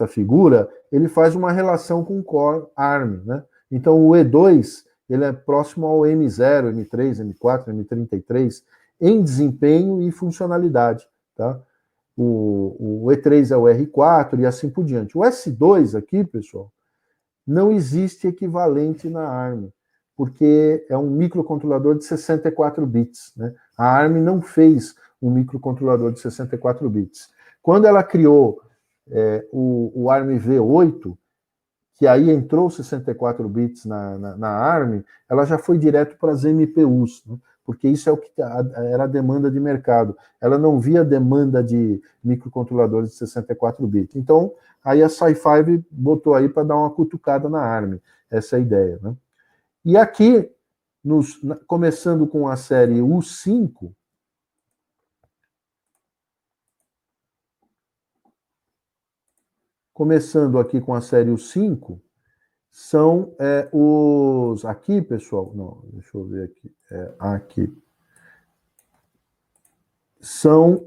Speaker 4: figura, ele faz uma relação com o core ARM, né? Então, o E2, ele é próximo ao M0, M3, M4, M33, em desempenho e funcionalidade, tá? O E3 é o R4 e assim por diante. O S2 aqui, pessoal, não existe equivalente na ARM, porque é um microcontrolador de 64 bits, né? A ARM não fez um microcontrolador de 64 bits. Quando ela criou o ARM V8, que aí entrou 64 bits na ARM, ela já foi direto para as MPUs, né? Porque isso é o que era a demanda de mercado. Ela não via demanda de microcontroladores de 64 bits. Então, aí a SiFive botou aí para dar uma cutucada na ARM. Essa é a ideia, né? E aqui, começando com a série U5, começando aqui com a série U5, são os... Aqui, pessoal, não, deixa eu ver aqui. Aqui. São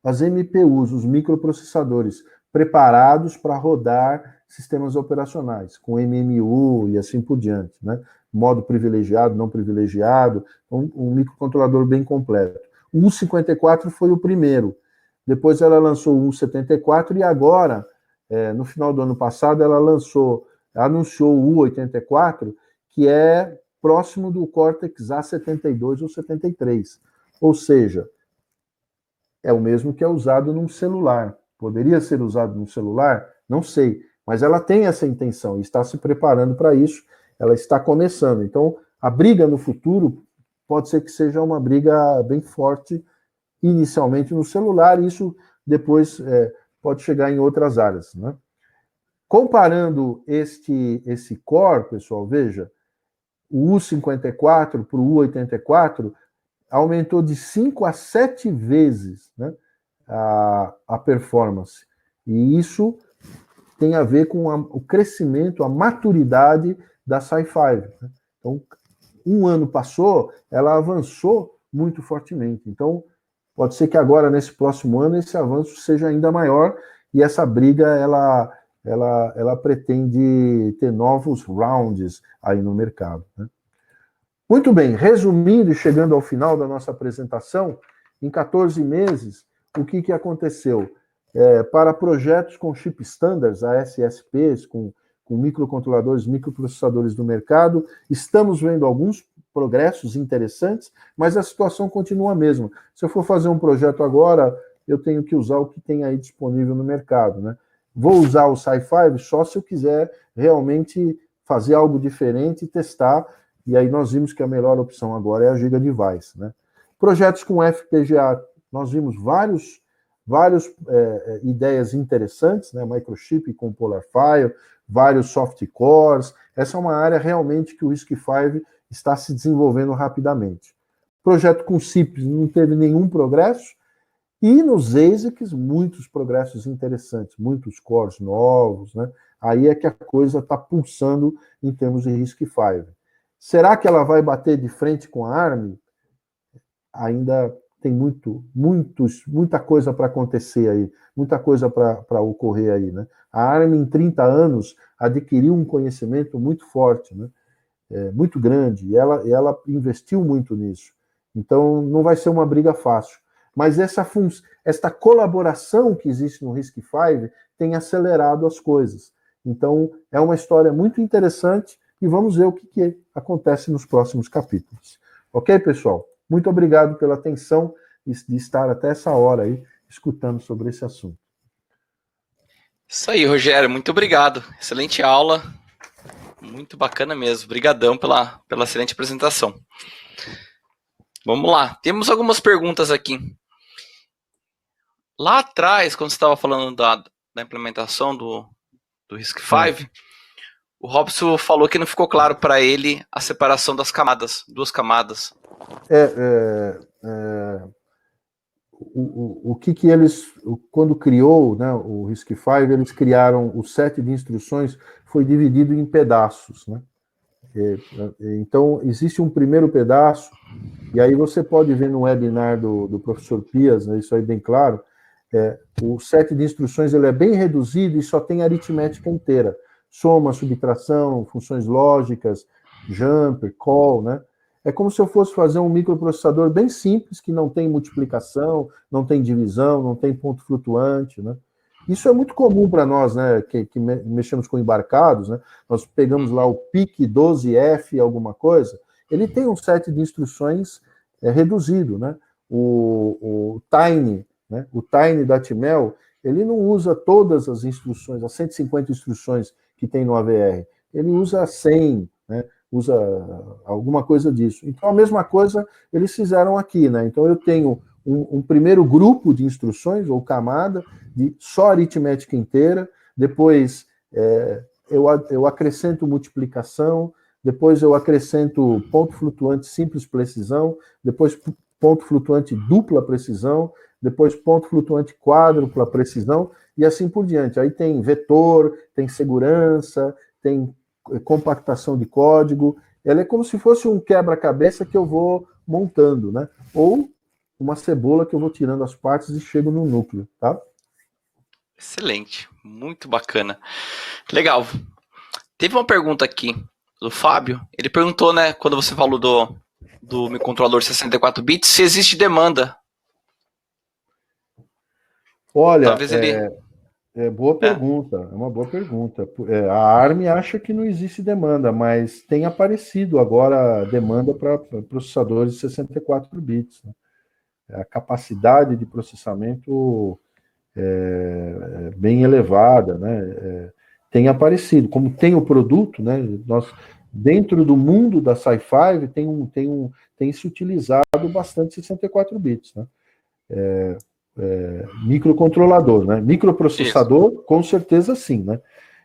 Speaker 4: as MPUs, os microprocessadores, preparados para rodar sistemas operacionais, com MMU e assim por diante, né? Modo privilegiado, não privilegiado, um microcontrolador bem completo. O U54 foi o primeiro. Depois ela lançou o U74 e agora, no final do ano passado, ela anunciou o U84, que é próximo do Cortex A72 ou 73. Ou seja, é o mesmo que é usado num celular. Poderia ser usado num celular? Não sei. Mas ela tem essa intenção e está se preparando para isso. Ela está começando. Então, a briga no futuro pode ser que seja uma briga bem forte, inicialmente no celular, e isso depois pode chegar em outras áreas, né? Comparando esse core, pessoal, veja, o U54 para o U84 aumentou de 5 a 7 vezes, né, a performance. E isso tem a ver com o crescimento, a maturidade da SiFive, né? Então, um ano passou, ela avançou muito fortemente. Então, pode ser que agora, nesse próximo ano, esse avanço seja ainda maior e essa briga, ela pretende ter novos rounds aí no mercado, né? Muito bem, resumindo e chegando ao final da nossa apresentação, em 14 meses, o que aconteceu? Para projetos com chip standards, ASSPs, com microcontroladores, microprocessadores do mercado, estamos vendo alguns progressos interessantes, mas a situação continua a mesma. Se eu for fazer um projeto agora, eu tenho que usar o que tem aí disponível no mercado, né? Vou usar o SiFive só se eu quiser realmente fazer algo diferente e testar, e aí nós vimos que a melhor opção agora é a Giga Device, né? Projetos com FPGA, nós vimos várias ideias interessantes, né? Microchip com PolarFire, vários soft cores. Essa é uma área realmente que o RISC-V está se desenvolvendo rapidamente. Projeto com CIPS não teve nenhum progresso, e nos ASICs, muitos progressos interessantes, muitos cores novos, né? Aí é que a coisa está pulsando em termos de RISC-V. Será que ela vai bater de frente com a ARM? Ainda tem muita coisa para acontecer aí, muita coisa para ocorrer aí, né? A ARM, em 30 anos, adquiriu um conhecimento muito forte, né? muito grande, e ela investiu muito nisso. Então, não vai ser uma briga fácil. Mas esta colaboração que existe no RISC-V tem acelerado as coisas. Então, é uma história muito interessante e vamos ver o que acontece nos próximos capítulos. Ok, pessoal? Muito obrigado pela atenção de estar até essa hora aí escutando sobre esse assunto.
Speaker 1: Isso aí, Rogério. Muito obrigado. Excelente aula. Muito bacana mesmo. Obrigadão pela excelente apresentação. Vamos lá. Temos algumas perguntas aqui. Lá atrás, quando você estava falando da implementação do RISC-V, o Robson falou que não ficou claro para ele a separação das camadas, 2 camadas.
Speaker 4: O que eles, quando criou, né, o RISC-V, eles criaram o set de instruções, foi dividido em pedaços, né? Então, existe um primeiro pedaço, e aí você pode ver no webinar do professor Pias, né, isso aí bem claro, o set de instruções ele é bem reduzido e só tem aritmética inteira, soma, subtração, funções lógicas, jumper, call, né? É como se eu fosse fazer um microprocessador bem simples, que não tem multiplicação, não tem divisão, não tem ponto flutuante, né? Isso é muito comum para nós, né, que mexemos com embarcados, né? Nós pegamos lá o PIC 12F alguma coisa, ele tem um set de instruções reduzido, né? O Tiny, né? O Tiny da Atmel, ele não usa todas as instruções, as 150 instruções que tem no AVR, ele usa 100, né? Usa alguma coisa disso. Então, a mesma coisa eles fizeram aqui, né? Então, eu tenho um primeiro grupo de instruções, ou camada, de só aritmética inteira, depois eu acrescento multiplicação, depois eu acrescento ponto flutuante simples precisão, depois ponto flutuante dupla precisão, depois ponto flutuante quádrupla precisão, e assim por diante. Aí tem vetor, tem segurança, tem compactação de código, ela é como se fosse um quebra-cabeça que eu vou montando, né? Ou uma cebola que eu vou tirando as partes e chego no núcleo, tá?
Speaker 1: Excelente, muito bacana. Legal. Teve uma pergunta aqui do Fábio, ele perguntou, né, quando você falou do microcontrolador 64 bits, se existe demanda.
Speaker 4: Olha,
Speaker 1: talvez ele...
Speaker 4: boa pergunta, é uma boa pergunta. A ARM acha que não existe demanda, mas tem aparecido agora demanda para processadores de 64 bits. Né? A capacidade de processamento é bem elevada, né? Tem aparecido, como tem o produto, né? Nós, dentro do mundo da Sci-Fi, tem se utilizado bastante 64 bits, né? Microcontrolador, né? Microprocessador, isso. Com certeza sim, né?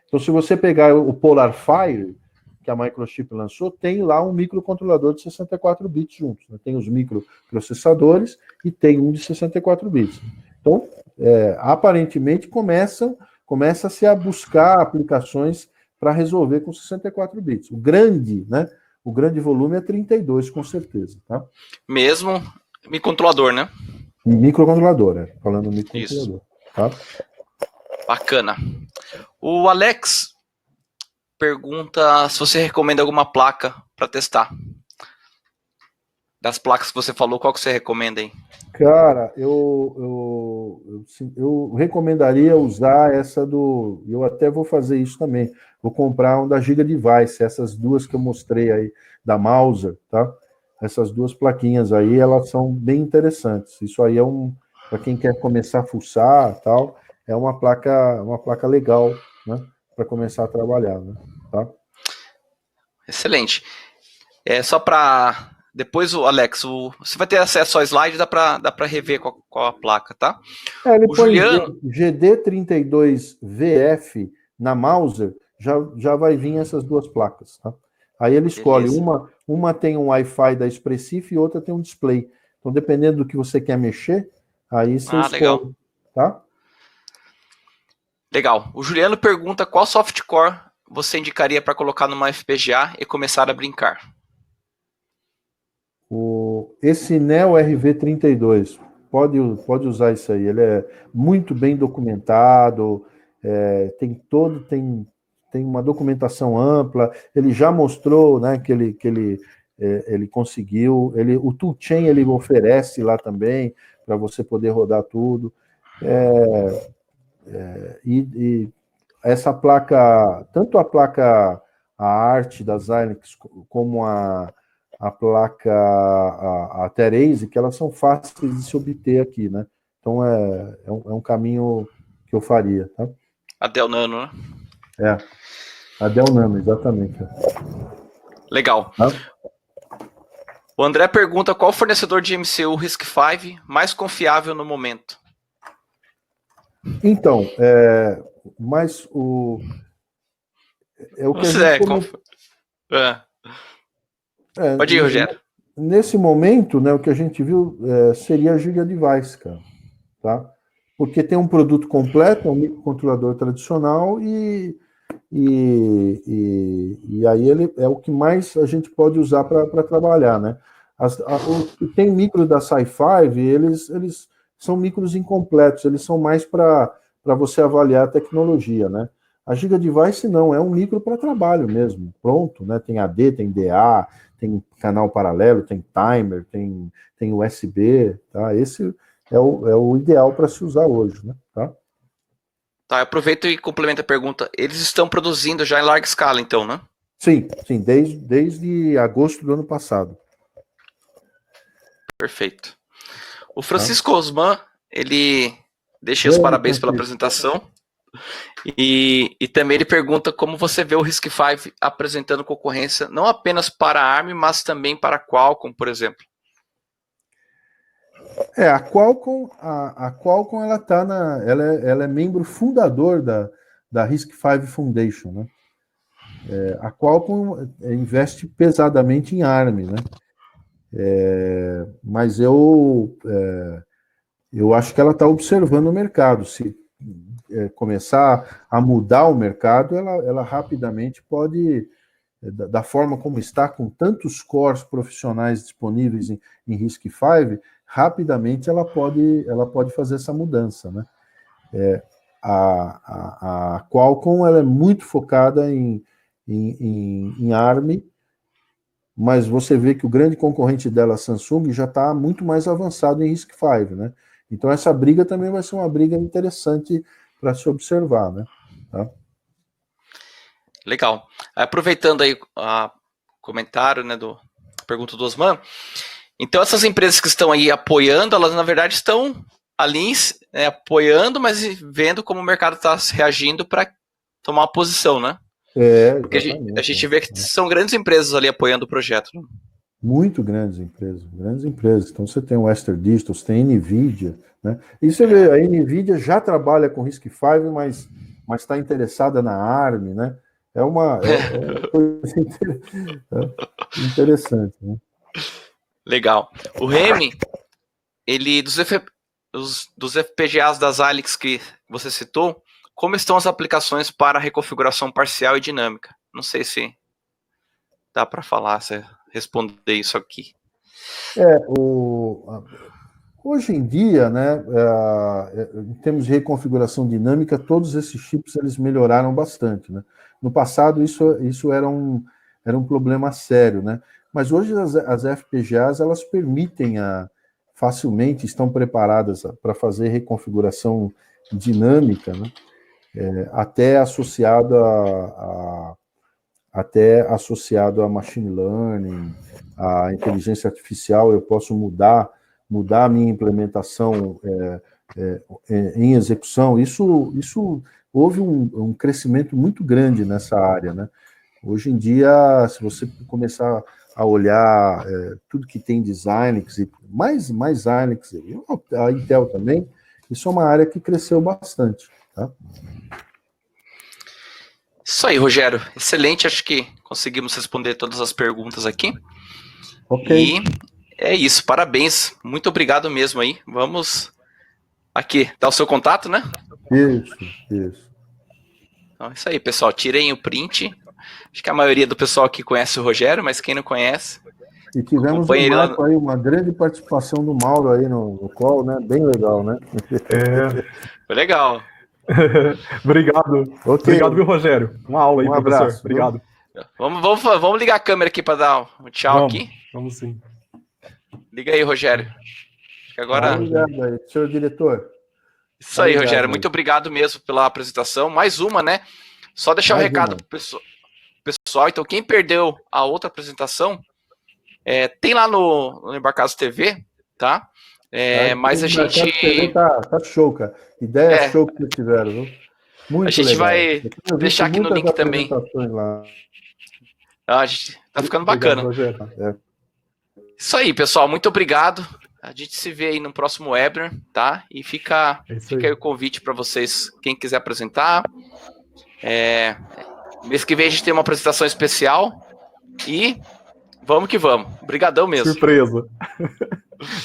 Speaker 4: Então, se você pegar o PolarFire, que a Microchip lançou, tem lá um microcontrolador de 64 bits juntos, né? Tem os microprocessadores e tem um de 64 bits. Então, aparentemente, começa-se a buscar aplicações para resolver com 64 bits. O grande volume é 32, com certeza, tá?
Speaker 1: Mesmo microcontrolador, né?
Speaker 4: Microcontrolador, falando microcontrolador. Isso. Tá?
Speaker 1: Bacana. O Alex pergunta se você recomenda alguma placa para testar. Das placas que você falou, qual que você recomenda aí?
Speaker 4: Cara, eu recomendaria usar essa do... Eu até vou fazer isso também. Vou comprar um da Giga Device, essas duas que eu mostrei aí, da Mauser, tá? Essas duas plaquinhas aí, elas são bem interessantes. Isso aí é para quem quer começar a fuçar, tal, é uma placa legal, né, para começar a trabalhar, né, tá?
Speaker 1: Excelente. Só para depois, Alex, você vai ter acesso ao slide, dá para rever qual a placa, tá?
Speaker 4: Ele põe Juliano... GD32VF na Mauser, já vai vir essas duas placas, tá? Aí ele escolhe, uma tem um Wi-Fi da Expressif e outra tem um display. Então, dependendo do que você quer mexer, aí você escolhe. Legal. Tá?
Speaker 1: Legal. O Juliano pergunta qual softcore você indicaria para colocar numa FPGA e começar a brincar.
Speaker 4: Esse Neo RV32, pode usar isso aí. Ele é muito bem documentado, tem tem uma documentação ampla, ele já mostrou, né, que ele conseguiu, o toolchain ele oferece lá também, para você poder rodar tudo. E essa placa, tanto a arte da Xilinx, como a placa, a Therese, que elas são fáceis de se obter aqui, né? Então é um caminho que eu faria, tá?
Speaker 1: A Dell Nano, né?
Speaker 4: A Dell Nano, exatamente.
Speaker 1: Legal.
Speaker 4: Tá?
Speaker 1: O André pergunta qual fornecedor de MCU RISC-V mais confiável no momento.
Speaker 4: Então, mas o que a gente
Speaker 1: pode ir, Rogério.
Speaker 4: Nesse momento, né, o que a gente viu seria a Giga Device, cara, tá? Porque tem um produto completo, um microcontrolador tradicional e aí ele é o que mais a gente pode usar para trabalhar, né? Tem micro da Sci-Fi, eles são micros incompletos, eles são mais para você avaliar a tecnologia, né? A Giga Device não, é um micro para trabalho mesmo, pronto, né? Tem AD, tem DA, tem canal paralelo, tem timer, tem USB, tá? Esse é o ideal para se usar hoje, né? Tá?
Speaker 1: Tá, aproveito e complemento a pergunta. Eles estão produzindo já em larga escala, então, né?
Speaker 4: Sim, desde agosto do ano passado.
Speaker 1: Perfeito. O Francisco Osman, ele deixa os parabéns pela apresentação. E também ele pergunta como você vê o RISC-V apresentando concorrência não apenas para a ARM, mas também para a Qualcomm, por exemplo.
Speaker 4: A Qualcomm ela tá ela é membro fundador da RISC-V Foundation, né? A Qualcomm investe pesadamente em ARM, né? Mas eu acho que ela está observando o mercado. Se começar a mudar o mercado, ela rapidamente pode, da forma como está, com tantos cores profissionais disponíveis em RISC-V, rapidamente ela pode fazer essa mudança, né? A Qualcomm ela é muito focada em ARM, mas você vê que o grande concorrente dela, a Samsung, já está muito mais avançado em RISC-V, né? Então essa briga também vai ser uma briga interessante para se observar, né? Tá?
Speaker 1: Legal. Aproveitando aí o comentário, né, a pergunta do Osman, então essas empresas que estão aí apoiando, elas na verdade estão ali apoiando, mas vendo como o mercado está reagindo para tomar uma posição, né? Porque a gente vê que são grandes empresas ali apoiando o projeto. Né?
Speaker 4: Muito grandes empresas. Então você tem o Western Digital, você tem a NVIDIA, né? E você vê, a NVIDIA já trabalha com RISC-V, mas está interessada na ARM, né? É uma coisa interessante, né?
Speaker 1: Legal. O Remy, ele dos FPGAs das Xilinx que você citou, como estão as aplicações para reconfiguração parcial e dinâmica? Não sei se dá para falar, se responder isso aqui.
Speaker 4: Hoje em dia, né, em termos de reconfiguração dinâmica, todos esses chips eles melhoraram bastante, né? No passado isso era um problema sério, né? Mas hoje as FPGAs elas permitem facilmente, estão preparadas para fazer reconfiguração dinâmica, né? Até associado a machine learning, a inteligência artificial, eu posso mudar a minha implementação em execução. Isso houve um crescimento muito grande nessa área, né? Hoje em dia, se você começar a olhar tudo que tem de Xilinx, e mais Xilinx, a Intel também, isso é uma área que cresceu bastante. Tá?
Speaker 1: Isso aí, Rogério. Excelente, acho que conseguimos responder todas as perguntas aqui.
Speaker 4: Ok.
Speaker 1: E é isso, parabéns. Muito obrigado mesmo aí. Vamos aqui, dar o seu contato, né?
Speaker 4: Isso.
Speaker 1: Então é isso aí, pessoal. Tirem o print. Acho que a maioria do pessoal aqui conhece o Rogério, mas quem não conhece...
Speaker 4: E tivemos aí uma grande participação do Mauro aí no call, né? Bem legal, né?
Speaker 1: Foi legal.
Speaker 2: Obrigado.
Speaker 4: Ok.
Speaker 2: Obrigado, viu, Rogério? Uma aula aí,
Speaker 4: Um
Speaker 2: professor.
Speaker 4: abraço.
Speaker 2: Obrigado.
Speaker 1: Vamos ligar a câmera aqui para dar um tchau aqui.
Speaker 2: Vamos sim.
Speaker 1: Liga aí, Rogério. Acho que agora.
Speaker 4: Obrigado aí, senhor diretor.
Speaker 1: Isso aí,
Speaker 4: Obrigado,
Speaker 1: Rogério. Muito obrigado mesmo pela apresentação. Mais uma, né? Só deixar um recado pro pessoal. Então, quem perdeu a outra apresentação, tem lá no Embarcados TV, tá? Mas a gente.
Speaker 4: TV tá show, cara. Ideia show que vocês tiveram, viu? Muito
Speaker 1: a gente
Speaker 4: legal.
Speaker 1: vai deixar aqui no link também.
Speaker 4: Lá.
Speaker 1: A gente tá ficando bacana.
Speaker 2: Obrigado, Rogério.
Speaker 1: Isso aí, pessoal. Muito obrigado. A gente se vê aí no próximo webinar, tá? E fica aí o convite para vocês, quem quiser apresentar. Mês que vem a gente tem uma apresentação especial. E vamos que vamos. Obrigadão mesmo.
Speaker 2: Surpresa.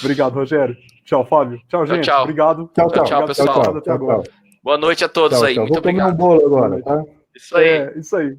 Speaker 2: Obrigado, Rogério. Tchau, Fábio. Tchau, gente.
Speaker 1: Tchau.
Speaker 2: Obrigado.
Speaker 1: Tchau, pessoal.
Speaker 2: Até agora.
Speaker 1: Boa noite a todos aí. Muito
Speaker 4: Vou comer
Speaker 1: obrigado.
Speaker 4: um bolo agora, tá?
Speaker 1: Isso aí.
Speaker 2: Isso aí.